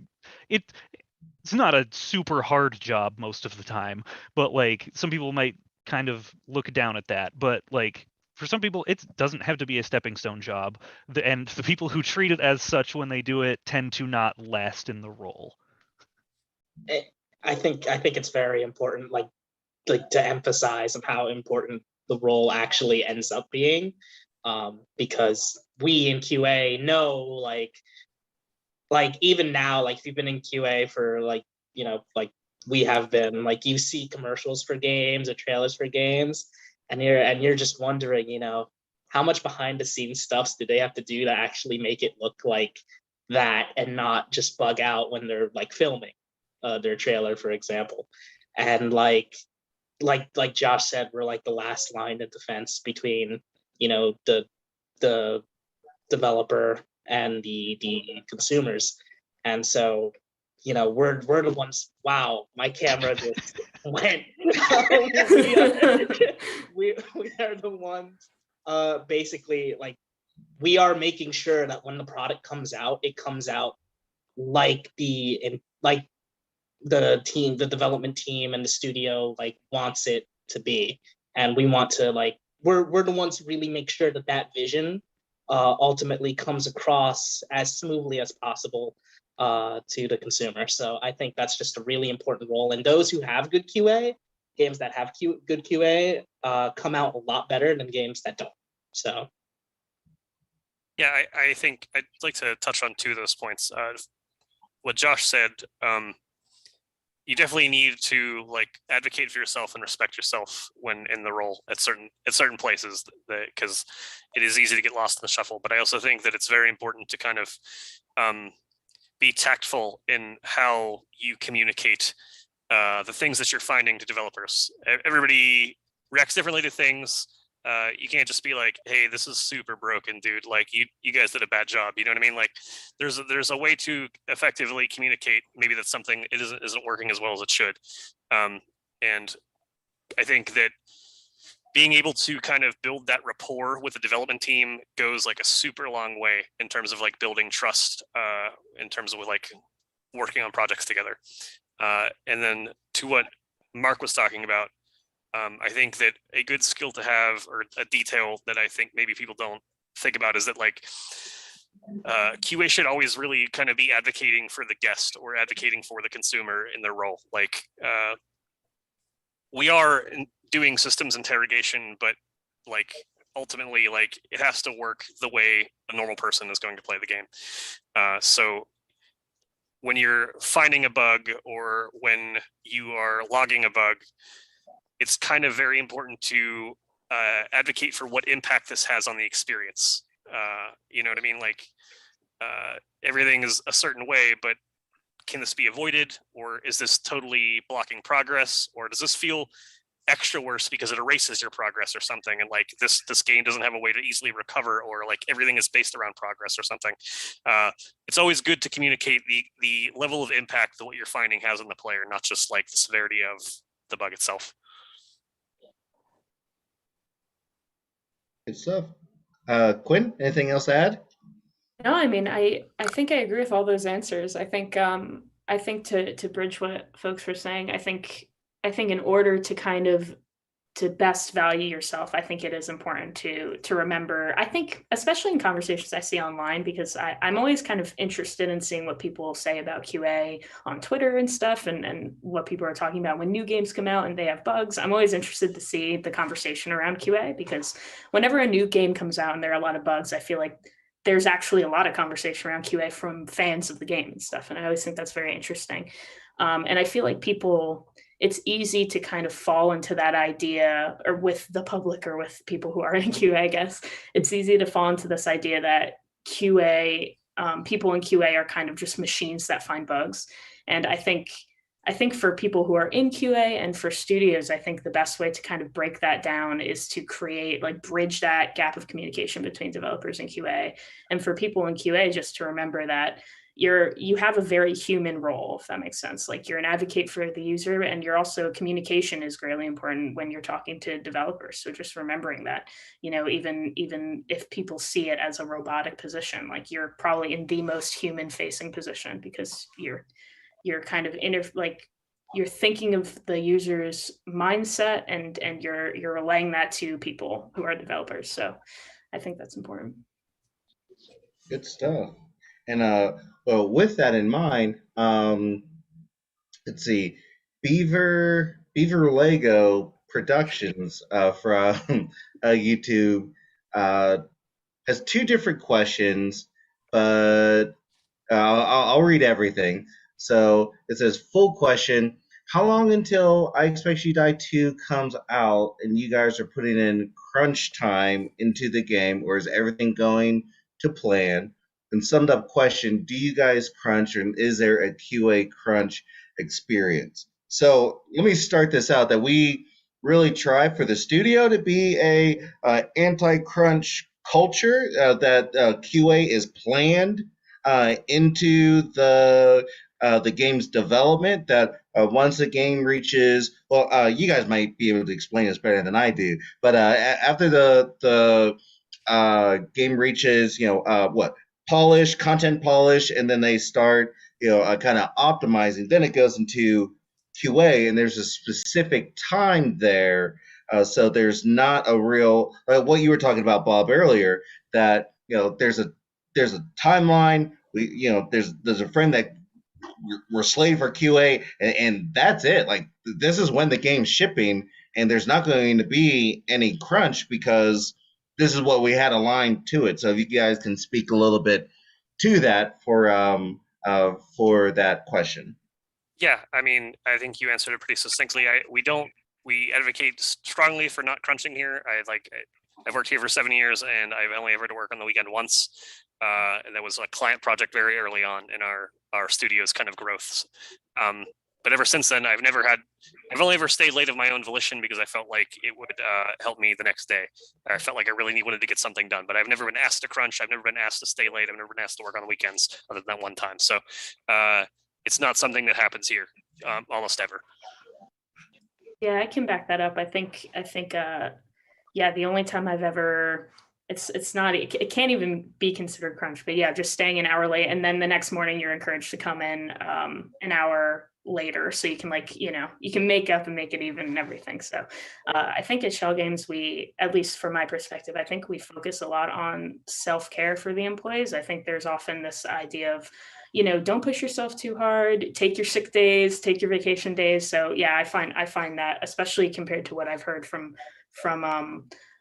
S2: it's not a super hard job most of the time, but like some people might kind of look down at that. But like, for some people, it doesn't have to be a stepping stone job. And the people who treat it as such when they do it tend to not last in the role.
S3: I think it's very important, like to emphasize of how important the role actually ends up being, because we in QA know, like even now, like if you've been in QA for like we have been, like, you see commercials for games or trailers for games, and you're just wondering, how much behind the scenes stuff do they have to do to actually make it look like that, and not just bug out when they're like filming their trailer, for example. And like Josh said, we're like the last line of defense between the developer and the consumers. And so we're the ones. Wow, my camera just went. we are the ones, basically, like, we are making sure that when the product comes out, it comes out like the development team and the studio like wants it to be. And we want to, like, we're the ones who really make sure that vision ultimately comes across as smoothly as possible to the consumer. So I think that's just a really important role. And those who have good QA, games that have good QA, come out a lot better than games that don't. So
S1: Yeah, I think I'd like to touch on two of those points. What Josh said, you definitely need to like advocate for yourself and respect yourself when in the role at certain places, because it is easy to get lost in the shuffle. But I also think that it's very important to kind of be tactful in how you communicate the things that you're finding to developers. Everybody reacts differently to things. You can't just be like, hey, this is super broken, dude. Like, you guys did a bad job. You know what I mean? Like, there's a way to effectively communicate. Maybe that's something it isn't working as well as it should. And I think that being able to kind of build that rapport with the development team goes like a super long way in terms of like building trust, in terms of like working on projects together. And then to what Marc was talking about, I think that a good skill to have, or a detail that I think maybe people don't think about, is that like QA should always really kind of be advocating for the guest or advocating for the consumer in their role. Like we are doing systems interrogation, but like ultimately, like it has to work the way a normal person is going to play the game. So when you're finding a bug or when you are logging a bug, it's kind of very important to advocate for what impact this has on the experience. You know what I mean? Like everything is a certain way, but can this be avoided? Or is this totally blocking progress? Or does this feel extra worse because it erases your progress or something? And like this game doesn't have a way to easily recover, or like everything is based around progress or something. It's always good to communicate the level of impact that what you're finding has on the player, not just like the severity of the bug itself.
S4: Good stuff. Quinn, anything else to add?
S5: No, I mean, I think I agree with all those answers. I think to bridge what folks were saying, I think in order to kind of to best value yourself, I think it is important to remember. I think especially in conversations I see online, because I'm always kind of interested in seeing what people say about QA on Twitter and stuff, and what people are talking about when new games come out and they have bugs. I'm always interested to see the conversation around QA, because whenever a new game comes out and there are a lot of bugs, I feel like there's actually a lot of conversation around QA from fans of the game and stuff. And I always think that's very interesting. And I feel like it's easy to kind of fall into that idea, or with the public or with people who are in QA, I guess, it's easy to fall into this idea that QA, people in QA are kind of just machines that find bugs. And I think for people who are in QA and for studios, I think the best way to kind of break that down is to bridge that gap of communication between developers and QA. And for people in QA, just to remember that you have a very human role, if that makes sense. Like you're an advocate for the user, and you're also, communication is greatly important when you're talking to developers. So just remembering that, even if people see it as a robotic position, like you're probably in the most human facing position, because you're kind of you're thinking of the user's mindset, and you're relaying that to people who are developers. So I think that's important.
S4: Good stuff. And well, with that in mind, let's see, Beaver Lego Productions from YouTube has two different questions, but I'll read everything. So it says, full question: how long until I Expect You Die 2 comes out and you guys are putting in crunch time into the game, or is everything going to plan? And summed up question: do you guys crunch, and is there a QA crunch experience? So let me start this out, that we really try for the studio to be a anti-crunch culture, that QA is planned into the game's development, that once the game reaches, you guys might be able to explain this better than I do, but after the game reaches, content polish, and then they start, kind of optimizing, then it goes into QA, and there's a specific time there. So there's not a real, what you were talking about, Bob, earlier, that, there's a timeline. There's a frame that we're slated for QA, and that's it. Like, this is when the game's shipping, and there's not going to be any crunch, because this is what we had aligned to it. So if you guys can speak a little bit to that for that question.
S1: Yeah, I mean, I think you answered it pretty succinctly. We advocate strongly for not crunching here. I've worked here for 7 years, and I've only ever had to work on the weekend once. And that was a client project very early on in our studio's kind of growth. But ever since then, I've only ever stayed late of my own volition, because I felt like it would help me the next day. I felt like I really wanted to get something done, but I've never been asked to crunch. I've never been asked to stay late. I've never been asked to work on the weekends, other than that one time. So it's not something that happens here almost ever.
S5: Yeah, I can back that up. I think the only time I've ever, it can't even be considered crunch, but yeah, just staying an hour late, and then the next morning you're encouraged to come in an hour later, so you can you can make up and make it even and everything. So I think at Schell Games, we, at least from my perspective, I think we focus a lot on self-care for the employees. I think there's often this idea of, don't push yourself too hard, take your sick days, take your vacation days. So yeah, I find that, especially compared to what I've heard from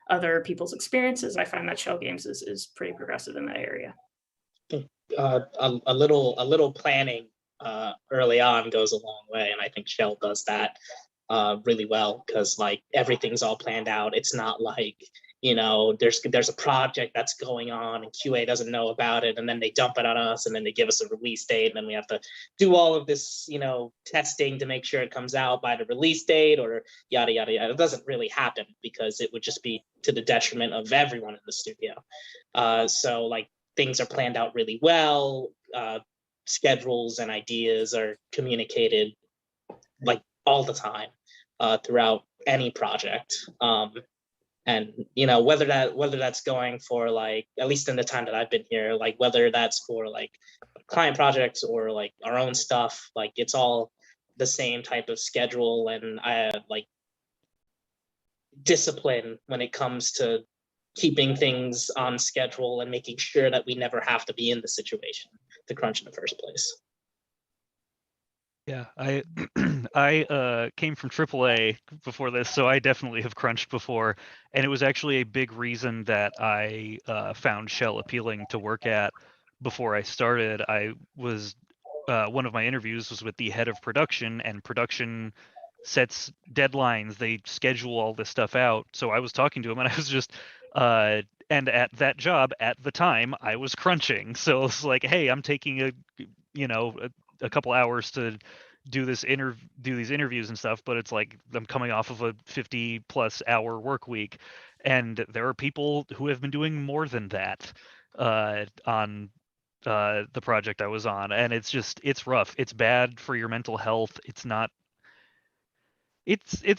S5: other people's experiences, I find that Schell Games is pretty progressive in that area.
S3: A little planning early on goes a long way, and I think Schell does that really well, because like everything's all planned out. It's not like there's a project that's going on and QA doesn't know about it, and then they dump it on us, and then they give us a release date, and then we have to do all of this testing to make sure it comes out by the release date, or yada yada yada. It doesn't really happen, because it would just be to the detriment of everyone in the studio. So like things are planned out really well. Schedules and ideas are communicated like all the time throughout any project. And whether that's going for like, at least in the time that I've been here, like whether that's for like client projects or like our own stuff, like it's all the same type of schedule and like discipline when it comes to keeping things on schedule and making sure that we never have to be in the situation to crunch in the first place.
S2: Yeah, I came from AAA before this, so I definitely have crunched before, and it was actually a big reason that I found Schell appealing to work at before I started. I was one of my interviews was with the head of production, and production sets deadlines. They schedule all this stuff out. So I was talking to him, and I was just and at that job at the time I was crunching. So it's like, hey, I'm taking a couple hours to do these interviews and stuff, but it's like I'm coming off of a 50+ hour work week, and there are people who have been doing more than that on the project I was on, and it's rough. It's bad for your mental health. It's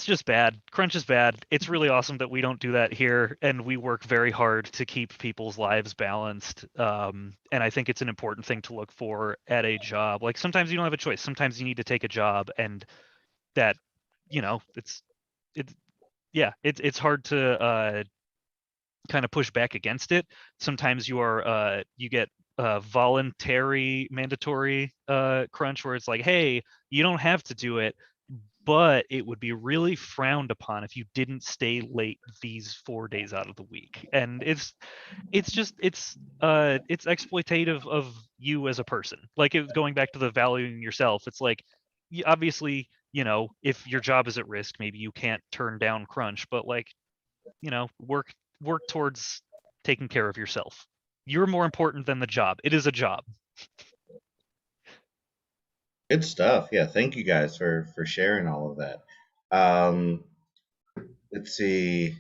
S2: just bad. Crunch is bad. It's really awesome that we don't do that here, and we work very hard to keep people's lives balanced. And I think it's an important thing to look for at a job. Like sometimes you don't have a choice. Sometimes you need to take a job, and that, it's hard to kind of push back against it. Sometimes you get voluntary mandatory crunch where it's like, hey, you don't have to do it, but it would be really frowned upon if you didn't stay late these 4 days out of the week. And it's exploitative of you as a person. Like going back to the valuing yourself, it's like, obviously, if your job is at risk, maybe you can't turn down crunch, but like, work towards taking care of yourself. You're more important than the job. It is a job.
S4: Good stuff. Yeah, thank you guys for sharing all of that. Let's see.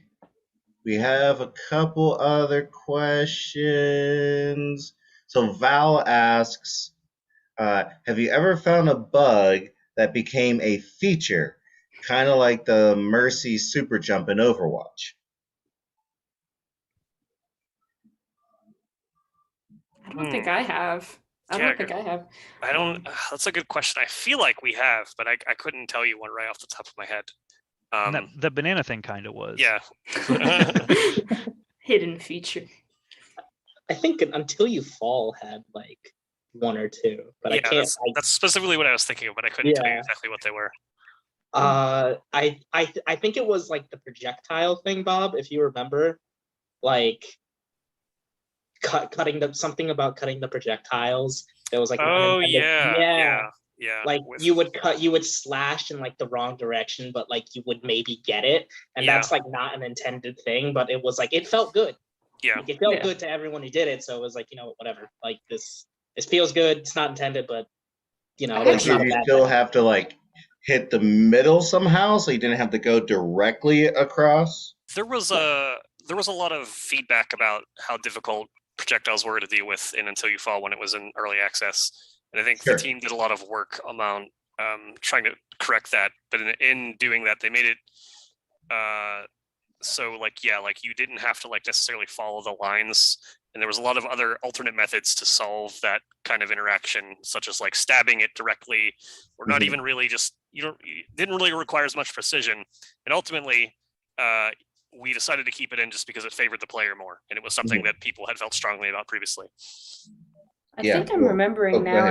S4: We have a couple other questions. So Val asks, have you ever found a bug that became a feature, kind of like the Mercy super jump in Overwatch?
S5: I don't think I have. I don't think I have.
S1: I don't. That's a good question. I feel like we have, but I couldn't tell you one right off the top of my head.
S2: The banana thing kind of was.
S1: Yeah.
S5: Hidden feature.
S3: I think Until You Fall had like one or two, but I can't.
S1: That's specifically what I was thinking of, but I couldn't tell you exactly what they were.
S3: I think it was like the projectile thing, Bob, if you remember, like something about cutting the projectiles. There was like yeah. Like you would slash in like the wrong direction, but like you would maybe get it, and that's like not an intended thing, but it was like it felt good.
S1: Yeah,
S3: like, it felt good to everyone who did it, so it was like, whatever. Like this feels good. It's not intended, but it's not.
S4: You still have to like hit the middle somehow, so you didn't have to go directly across.
S1: There was a lot of feedback about how difficult projectiles were to deal with in Until You Fall when it was in early access, and I think the team did a lot of work on trying to correct that. But in doing that, they made it so like you didn't have to like necessarily follow the lines And there was a lot of other alternate methods to solve that kind of interaction, such as like stabbing it directly, or not even really just, it didn't really require as much precision. And ultimately, we decided to keep it in just because it favored the player more. And it was something that people had felt strongly about previously.
S5: I think I'm remembering now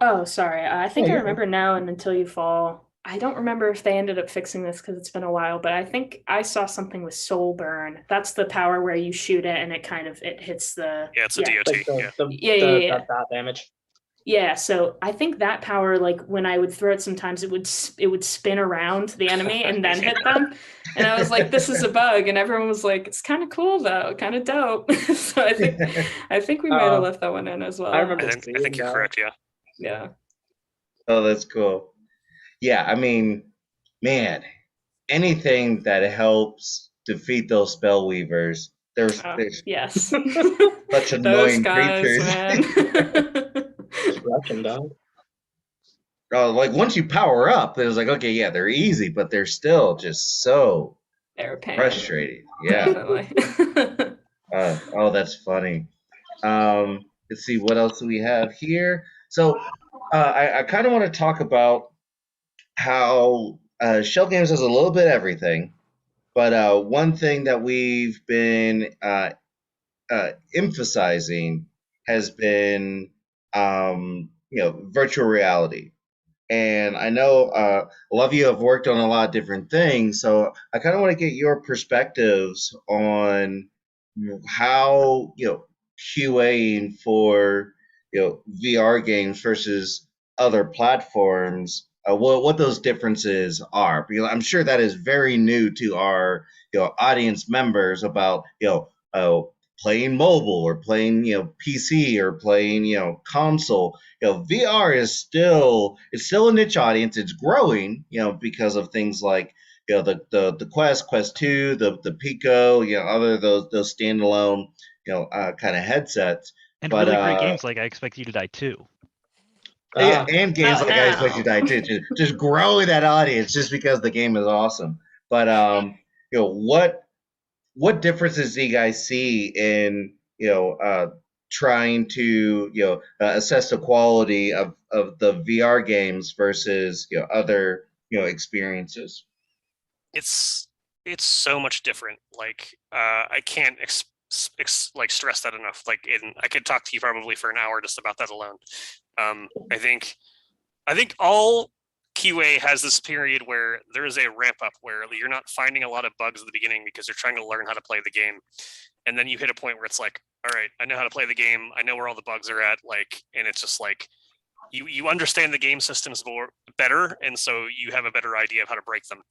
S5: I think I
S4: you're
S5: remember now and Until You Fall. I don't remember if they ended up fixing this because it's been a while, but I think I saw something with Soul Burn. That's the power where you shoot it and it hits the
S1: it's a DOT.
S3: Like
S5: Yeah.
S3: dot damage.
S5: Yeah, so I think that power, like when I would throw it, sometimes it would spin around the enemy and then hit them, and I was like, "This is a bug," and everyone was like, "It's kind of cool though, kind of dope." So I think we might have left that one in as well.
S3: I remember.
S1: I think you're correct. Yeah.
S5: Yeah.
S4: Oh, that's cool. Yeah, I mean, man, anything that helps defeat those spell weavers. There's
S5: yes.
S4: such annoying
S5: Those guys,
S4: creatures.
S5: man.
S3: Russian dog.
S4: Like once you power up, it's like, okay, yeah, they're easy, but they're still just so
S5: They're a pain.
S4: frustrating. Yeah.
S5: Definitely.
S4: That's funny. Let's see, what else do we have here? So I kind of want to talk about how Schell Games has a little bit of everything, but one thing that we've been emphasizing has been virtual reality. And I know a lot of you have worked on a lot of different things, so I kind of want to get your perspectives on how QAing for VR games versus other platforms, what those differences are. Because I'm sure that is very new to our audience members about playing mobile or playing PC or playing console. VR is still a niche audience. It's growing because of things like the Quest 2, the Pico, other those standalone kind of headsets.
S2: And
S4: But,
S2: really great games like I Expect You to Die Too.
S4: Yeah, and games like I Expect You to Die
S5: now.
S4: Too. Just growing that audience just because the game is awesome. But what differences do you guys see in trying to assess the quality of the VR games versus other experiences?
S1: It's so much different. Like I can't stress that enough. Like I could talk to you probably for an hour just about that alone. I think all QA has this period where there is a ramp up where you're not finding a lot of bugs at the beginning because you're trying to learn how to play the game, and then you hit a point where it's like, all right, I know how to play the game, I know where all the bugs are at, like, and it's just like you understand the game systems more better, and so you have a better idea of how to break them.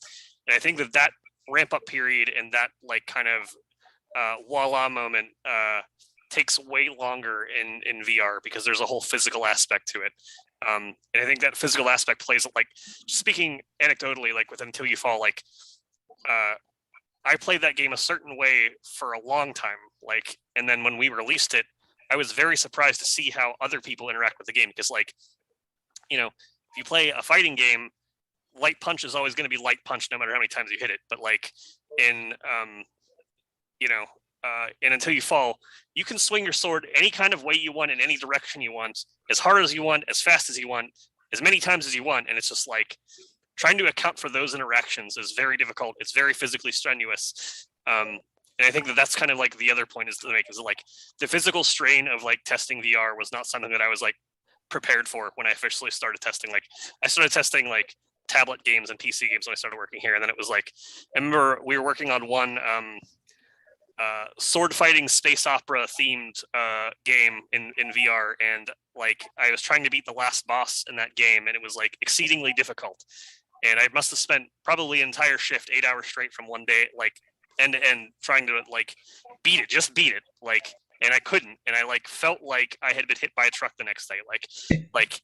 S1: And I think that ramp up period and that like kind of voila moment takes way longer in VR because there's a whole physical aspect to it. And I think that physical aspect plays, like, speaking anecdotally, like with Until You Fall, like I played that game a certain way for a long time, like, and then when we released it, I was very surprised to see how other people interact with the game, because like, if you play a fighting game, light punch is always going to be light punch no matter how many times you hit it. But like in Until You Fall, you can swing your sword any kind of way you want, in any direction you want, as hard as you want, as fast as you want, as many times as you want. And it's just like trying to account for those interactions is very difficult. It's very physically strenuous. And I think that's kind of like the other point is to make, is like the physical strain of like testing VR was not something that I was like prepared for when I officially started testing. Like I started testing like tablet games and PC games when I started working here. And then it was like, I remember we were working on one sword fighting space opera themed game in VR, and like I was trying to beat the last boss in that game, and it was like exceedingly difficult, and I must have spent probably an entire shift, 8 hours straight from one day, like end to end, trying to like beat it, like, and I couldn't, and I like felt like I had been hit by a truck the next day, like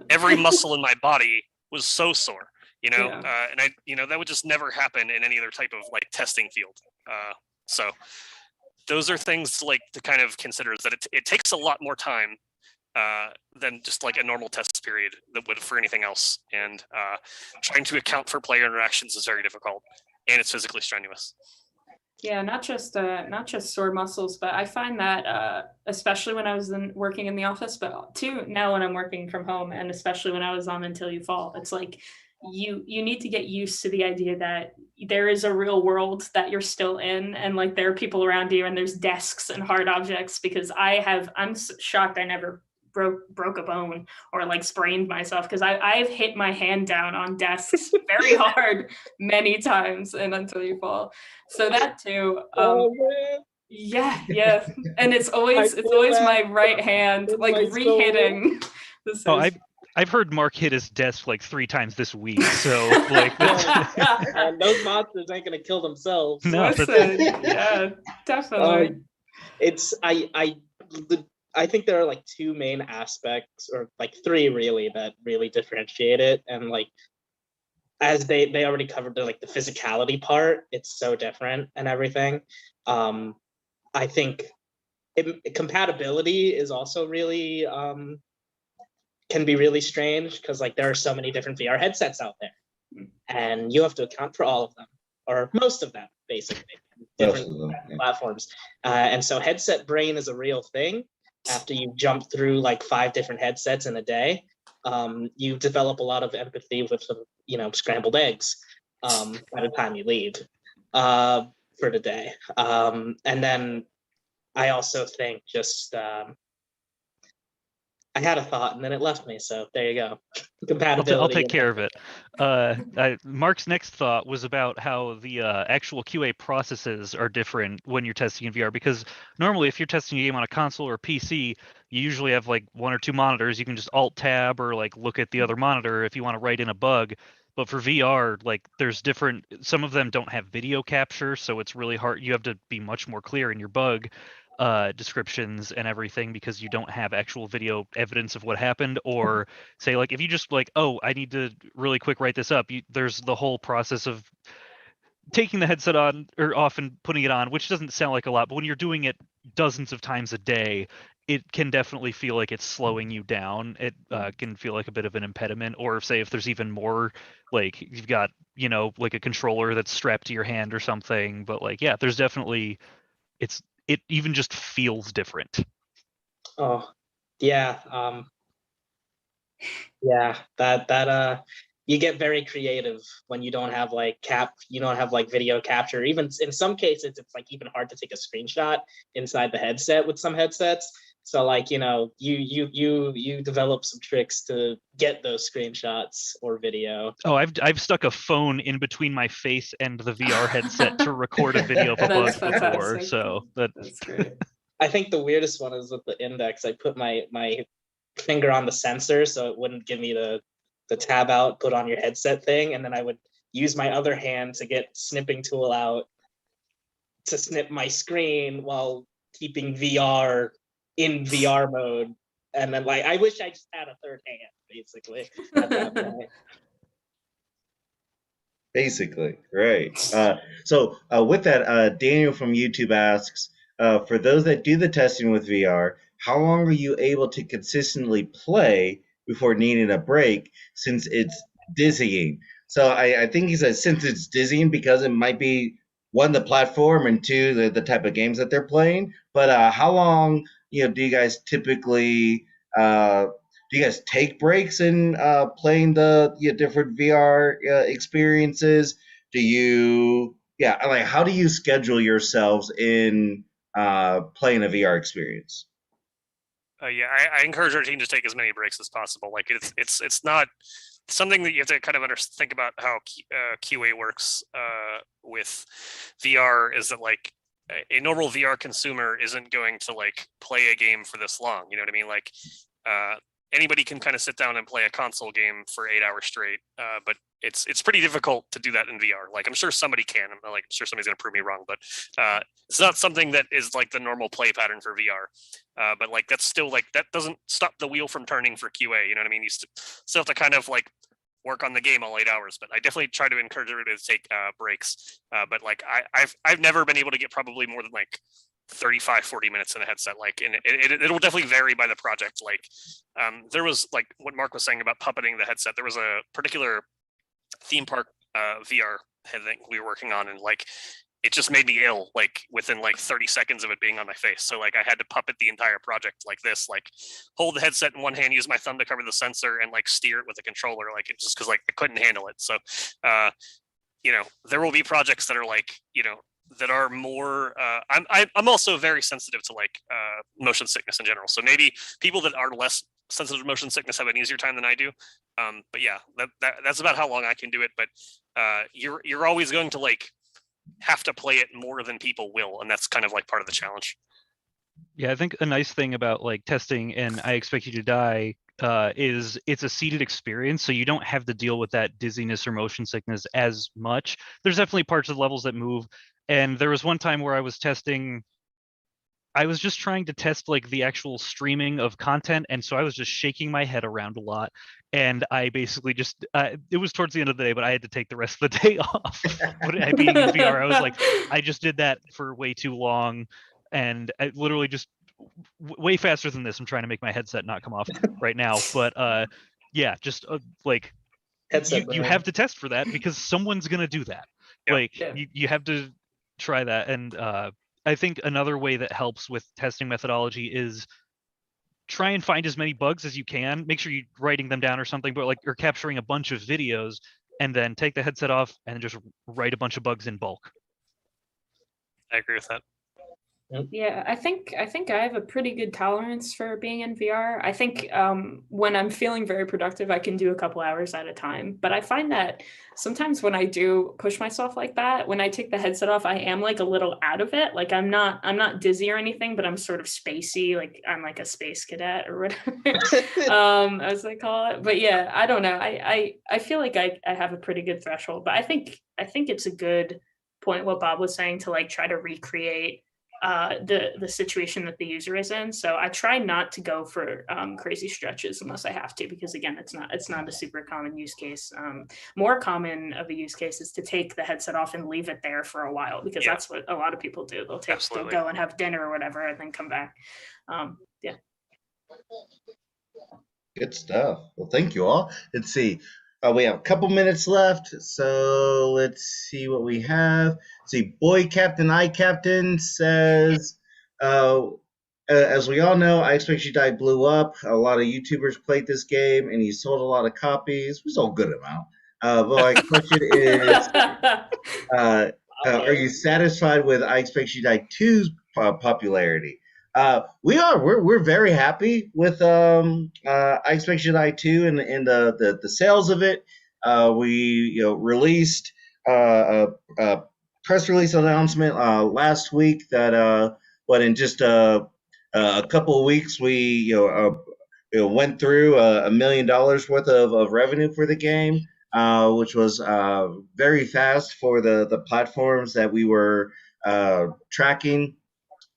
S1: every muscle in my body was so sore, and I that would just never happen in any other type of like testing field. So those are things to kind of consider, is that it takes a lot more time than just like a normal test period that would for anything else. And trying to account for player interactions is very difficult, and it's physically strenuous.
S5: Yeah, not just sore muscles, but I find that especially when I was working in the office, but too now when I'm working from home, and especially when I was on Until You Fall, it's like you need to get used to the idea that there is a real world that you're still in, and like there are people around you, and there's desks and hard objects. Because I'm shocked I never broke a bone or like sprained myself, because I've hit my hand down on desks very hard many times in Until You Fall. So that too.
S3: Man.
S5: Yeah. And it's always my right hand like re-hitting this is
S2: I've heard Marc hit his desk like 3 times this week, so like
S3: and those monsters ain't gonna kill themselves.
S2: No,
S5: Listen, yeah, definitely.
S3: I think there are like 2 main aspects, or like 3 really, that really differentiate it. And like, as they already covered the physicality part, it's so different and everything. I think compatibility is also really can be really strange, because like there are so many different VR headsets out there, and you have to account for all of them, or most of them, basically, different platforms. And so headset brain is a real thing. After you jump through like 5 different headsets in a day, you develop a lot of empathy with some, scrambled eggs by the time you leave for the day. And then I also think just I had a thought and then it left me. So there you go. Compatibility.
S2: I'll take care of it. Marc's next thought was about how the actual QA processes are different when you're testing in VR, because normally if you're testing a game on a console or PC, you usually have like 1 or 2 monitors. You can just alt tab or like look at the other monitor if you want to write in a bug. But for VR, like there's different, some of them don't have video capture, so it's really hard. You have to be much more clear in your bug descriptions and everything, because you don't have actual video evidence of what happened. Or say like if you just like, oh, I need to really quick write this up, there's the whole process of taking the headset on or off and putting it on, which doesn't sound like a lot, but when you're doing it dozens of times a day, it can definitely feel like it's slowing you down. It can feel like a bit of an impediment. Or say if there's even more, like you've got like a controller that's strapped to your hand or something. But like, yeah, there's definitely, it even just feels different.
S3: Oh, yeah. Yeah, that you get very creative when you don't have like video capture. Even in some cases, it's like even hard to take a screenshot inside the headset with some headsets. So like, you develop some tricks to get those screenshots or video.
S2: Oh, I've stuck a phone in between my face and the VR headset to record a video of a bug before. So
S5: that's great.
S3: I think the weirdest one is with the index. I put my finger on the sensor so it wouldn't give me the tab out, put on your headset thing, and then I would use my other hand to get snipping tool out to snip my screen while keeping VR in VR mode. And then like, I wish I just had a third hand, basically, at that point.
S4: Basically, right. So with that, Daniel from YouTube asks, for those that do the testing with VR, how long are you able to consistently play before needing a break, since it's dizzying? So I think he says since it's dizzying because it might be, 1, the platform, and 2, the type of games that they're playing. But how long do you guys typically do you guys take breaks in playing the different VR experiences? Do you how do you schedule yourselves in playing a VR experience?
S1: Yeah, I encourage our team to take as many breaks as possible. Like it's not something that you have to kind of think about how QA works with VR. Is that like a normal VR consumer isn't going to like play a game for this long? You know what I mean? Like anybody can kind of sit down and play a console game for 8 hours straight, but it's pretty difficult to do that in VR. Like I'm sure somebody can. I'm sure somebody's gonna prove me wrong, but it's not something that is like the normal play pattern for VR. But like that's still like that doesn't stop the wheel from turning for QA. You know what I mean? You still have to kind of like work on the game all 8 hours. But I definitely try to encourage everybody to take breaks. But like I've never been able to get probably more than like 35-40 minutes in a headset. Like, and it will definitely vary by the project. Like there was like what Marc was saying about puppeting the headset. There was a particular theme park VR head thing we were working on, and like it just made me ill, like within like 30 seconds of it being on my face. So like I had to puppet the entire project like this, like hold the headset in one hand, use my thumb to cover the sensor, and like steer it with a controller, like it just because like I couldn't handle it. So there will be projects that are like, that are more I'm also very sensitive to like motion sickness in general. So maybe people that are less sensitive to motion sickness have an easier time than I do. But yeah, that's about how long I can do it. But you're always going to like have to play it more than people will, and that's kind of like part of the challenge.
S2: Yeah, I think a nice thing about like testing and I Expect You to Die is it's a seated experience, so you don't have to deal with that dizziness or motion sickness as much. There's definitely parts of the levels that move, and there was one time where I was just trying to test like the actual streaming of content, and so I was just shaking my head around a lot, and I basically just it was towards the end of the day, but I had to take the rest of the day off. But being in VR, I was like, I just did that for way too long, and I literally just way faster than this. I'm trying to make my headset not come off right now, but yeah, just like you have to test for that because someone's gonna do that.
S1: Yeah.
S2: Like you have to try that, and I think another way that helps with testing methodology is try and find as many bugs as you can. Make sure you're writing them down or something, but like you're capturing a bunch of videos and then take the headset off and just write a bunch of bugs in bulk.
S1: I agree with that.
S5: Yeah, I think I have a pretty good tolerance for being in VR. I think when I'm feeling very productive, I can do a couple hours at a time. But I find that sometimes when I do push myself like that, when I take the headset off, I am like a little out of it. Like I'm not dizzy or anything, but I'm sort of spacey. Like I'm like a space cadet or whatever, as they call it. But yeah, I don't know. I feel like I have a pretty good threshold. But I think it's a good point what Bob was saying to like try to recreate the situation that the user is in. So I try not to go for crazy stretches unless I have to, because again, it's not a super common use case. More common of a use case is to take the headset off and leave it there for a while, because that's what a lot of people do. They'll go and have dinner or whatever and then come back. Yeah.
S4: Good stuff. Well, thank you all. Let's see. We have a couple minutes left, so let's see what we have. See, Boy Captain I Captain says, as we all know, I Expect You to Die blew up. A lot of YouTubers played this game, and he sold a lot of copies. We sold a good amount. But my question is, are you satisfied with I Expect You to Die 2's popularity? We're very happy with I Expect You to Die 2 and the sales of it. We released a press release announcement last week that but in just a couple of weeks we went through $1 million worth of revenue for the game, which was very fast for the platforms that we were tracking.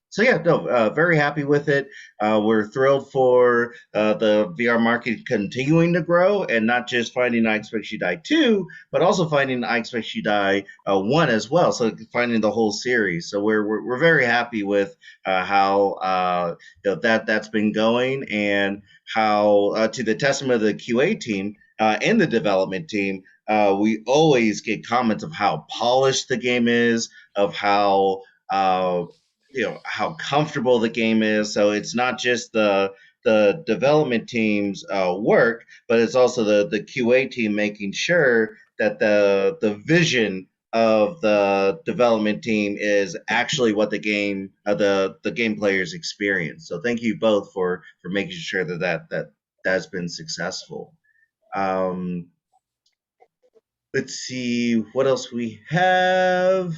S4: So yeah, no, very happy with it. We're thrilled for the VR market continuing to grow, and not just finding I Expect You to Die 2, but also finding I Expect You to Die 1 as well. So finding the whole series. So we're very happy with how that's been going, and how to the testament of the QA team and the development team, we always get comments of how polished the game is, of how how comfortable the game is. So it's not just the development team's work, but it's also the QA team making sure that the vision of the development team is actually what the game players experience. So thank you both for making sure that's been successful. Let's see what else we have.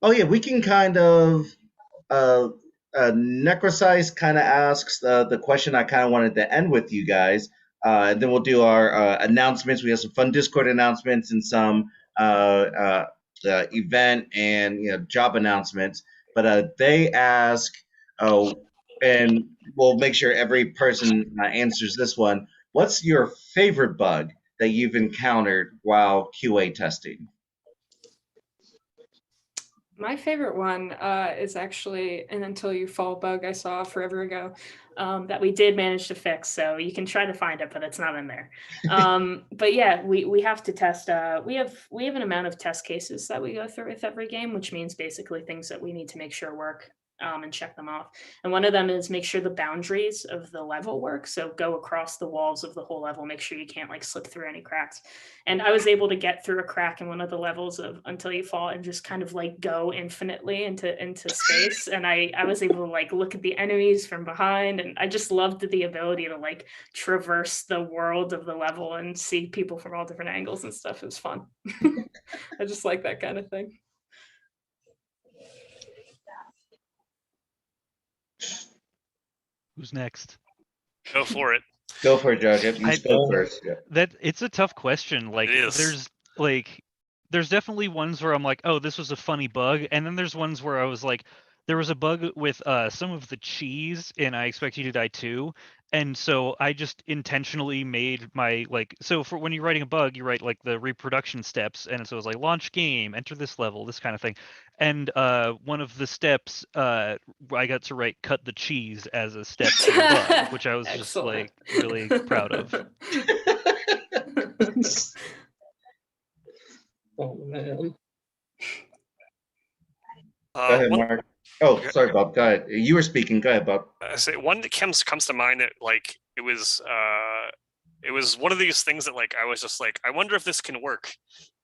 S4: Oh yeah, we can kind of Necrosize kind of asks the question I kind of wanted to end with you guys, and then we'll do our announcements. We have some fun Discord announcements and some event and job announcements. But they ask, and we'll make sure every person answers this one. What's your favorite bug that you've encountered while QA testing?
S5: My favorite one is actually an Until You Fall bug I saw forever ago that we did manage to fix. So you can try to find it, but it's not in there. But yeah, we have to test. We have an amount of test cases that we go through with every game, which means basically things that we need to make sure work and check them off. And one of them is make sure the boundaries of the level work. So go across the walls of the whole level, make sure you can't like slip through any cracks. And I was able to get through a crack in one of the levels of Until You Fall and just kind of like go infinitely into space. And I was able to like look at the enemies from behind, and I just loved the ability to like traverse the world of the level and see people from all different angles and stuff. It was fun. I just like that kind of thing.
S2: Who's next?
S1: Go for it.
S4: Go for it, Josh. You spoke first. Yeah.
S2: That it's a tough question. Like
S1: It is.
S2: there's definitely ones where I'm like, oh, this was a funny bug, and then there's ones where I was like, there was a bug with some of the cheese in I Expect You to Die Too, and so I just intentionally made my so for when you're writing a bug, you write like the reproduction steps, and so it was like launch game, enter this level, this kind of thing, and one of the steps I got to write cut the cheese as a step to the bug, which I was just like really proud of.
S3: Oh man.
S4: Go ahead, Mark. Oh, sorry, Bob. Go ahead. You were speaking. Go ahead, Bob.
S1: I say one that comes to mind that like it was one of these things that like I was just like, I wonder if this can work,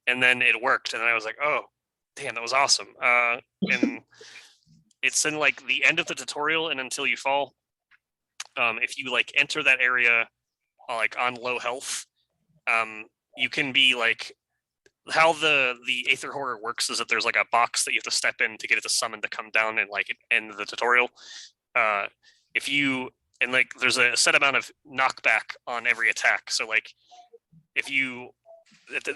S1: and then it worked, and then I was like, oh damn, that was awesome. And it's in like the end of the tutorial and Until You Fall. If you like enter that area like on low health, you can be like, how the Aether Horror works is that there's like a box that you have to step in to get it to summon to come down and like end the tutorial. If you and like there's a set amount of knockback on every attack. So like if you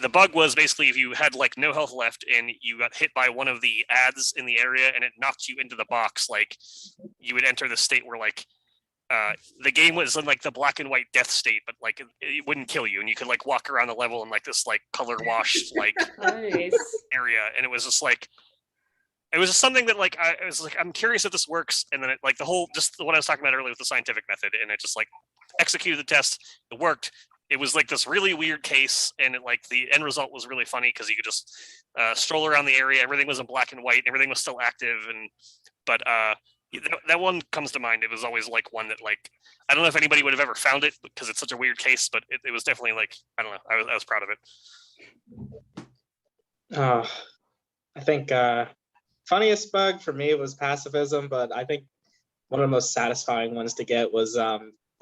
S1: the bug was basically if you had like no health left and you got hit by one of the ads in the area and it knocked you into the box, like you would enter the state where like the game was in like the black and white death state, but like it wouldn't kill you, and you could like walk around the level in like this like color washed like
S5: Nice.
S1: area, and it was just like it was just something that like I was like, I'm curious if this works, and then it like the whole just what I was talking about earlier with the scientific method, and it just like executed the test, it worked. It was like this really weird case, and it like the end result was really funny because you could just stroll around the area, everything was in black and white, everything was still active, and but that one comes to mind. It was always like one that like I don't know if anybody would have ever found it because it's such a weird case, but it was definitely like I don't know. I was proud of it.
S3: I think funniest bug for me was pacifism, but I think one of the most satisfying ones to get was I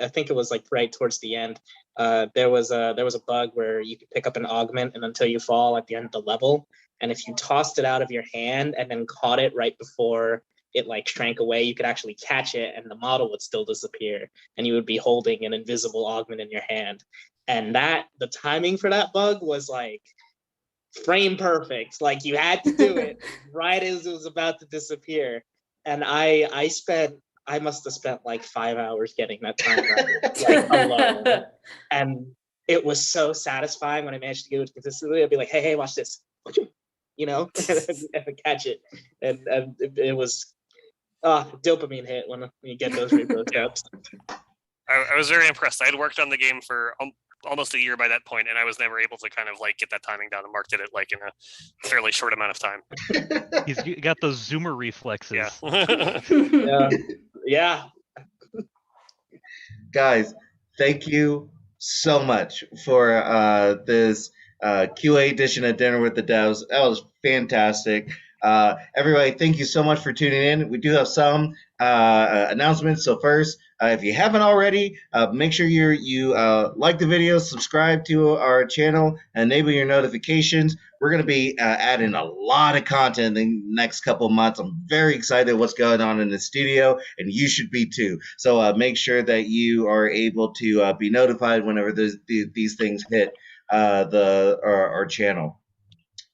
S3: think it was like right towards the end. There was a bug where you could pick up an augment and Until You Fall at the end of the level, and if you tossed it out of your hand and then caught it right before it like shrank away, you could actually catch it and the model would still disappear and you would be holding an invisible augment in your hand. And the timing for that bug was like frame perfect. Like you had to do it right as it was about to disappear. And I must have spent like 5 hours getting that time right, like alone. And it was so satisfying when I managed to get it consistently. I'd be like, hey, watch this. You know, and catch it. And it was dopamine hit when you get those replay steps.
S1: I was very impressed. I had worked on the game for almost a year by that point, and I was never able to kind of like get that timing down. And Marc did it like in a fairly short amount of time.
S2: He's got those zoomer reflexes.
S1: Yeah.
S3: Yeah.
S4: Guys, thank you so much for this QA edition of Dinner with the Devs. That was fantastic. Everybody, thank you so much for tuning in. We do have some announcements. So first, if you haven't already, make sure you like the video, subscribe to our channel, enable your notifications. We're going to be adding a lot of content in the next couple of months. I'm very excited what's going on in the studio, and you should be too. So make sure that you are able to be notified whenever these things hit our channel.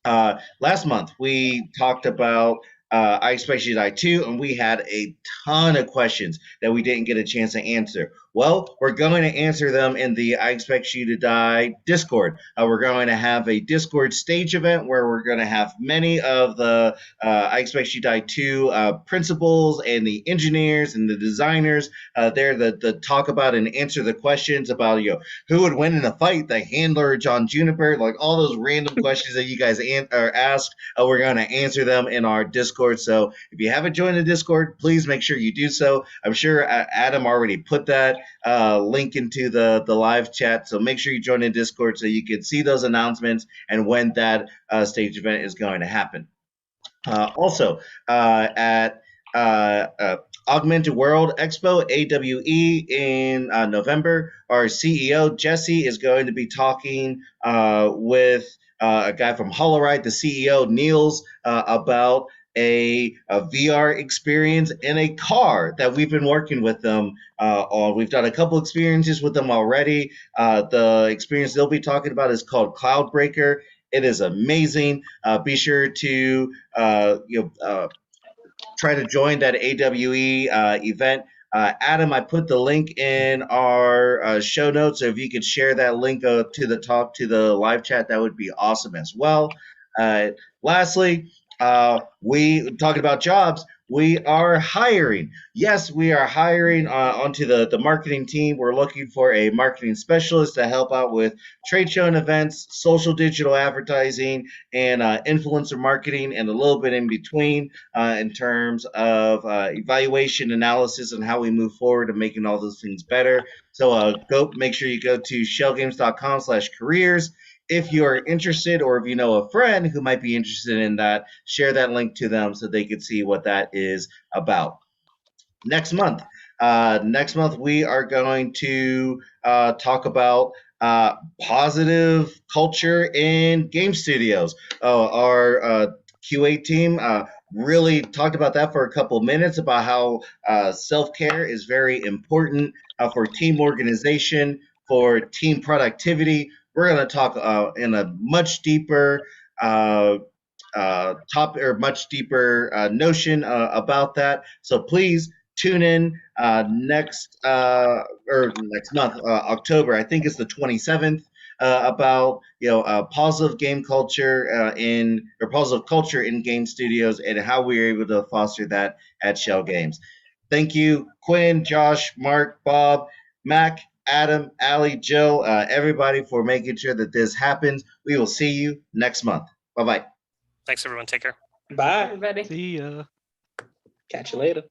S4: Last month, we talked about I Expect You to Die 2, and we had a ton of questions that we didn't get a chance to answer. Well, we're going to answer them in the I Expect You to Die Discord. We're going to have a Discord stage event where we're going to have many of the I Expect You to Die 2 principals and the engineers and the designers there to talk about and answer the questions about, who would win in a fight, the handler or John Juniper, like all those random questions that you guys are asked. We're going to answer them in our Discord. So if you haven't joined the Discord, please make sure you do so. I'm sure Adam already put that link into the live chat. So make sure you join the Discord so you can see those announcements and when that stage event is going to happen. Also, at Augmented World Expo, AWE, in November, our CEO, Jesse, is going to be talking with a guy from Holoride, the CEO, Niels, about a VR experience in a car that we've been working with them on. We've done a couple experiences with them already. The experience they'll be talking about is called Cloudbreaker. It is amazing. Be sure to try to join that AWE event. Adam, I put the link in our show notes. So if you could share that link to the live chat, that would be awesome as well. Lastly, we talking about jobs. We are hiring. Yes, we are hiring onto the marketing team. We're looking for a marketing specialist to help out with trade show and events, social digital advertising, and influencer marketing, and a little bit in between in terms of evaluation, analysis, and how we move forward and making all those things better. So make sure you go to schellgames.com/careers. If you're interested, or if you know a friend who might be interested in that, share that link to them so they can see what that is about. Next month, we are going to talk about positive culture in game studios. Our QA team really talked about that for a couple minutes, about how self-care is very important for team organization, for team productivity. We're going to talk in a much deeper notion about that. So please tune in next month, October. I think it's the 27th. About positive game culture positive culture in game studios and how we are able to foster that at Schell Games. Thank you, Quinn, Josh, Marc, Bob, Mac, Adam, Ali, Joe, everybody, for making sure that this happens. We will see you next month. Bye-bye.
S1: Thanks, everyone. Take care.
S3: Bye.
S5: Everybody.
S2: See ya.
S3: Catch you later.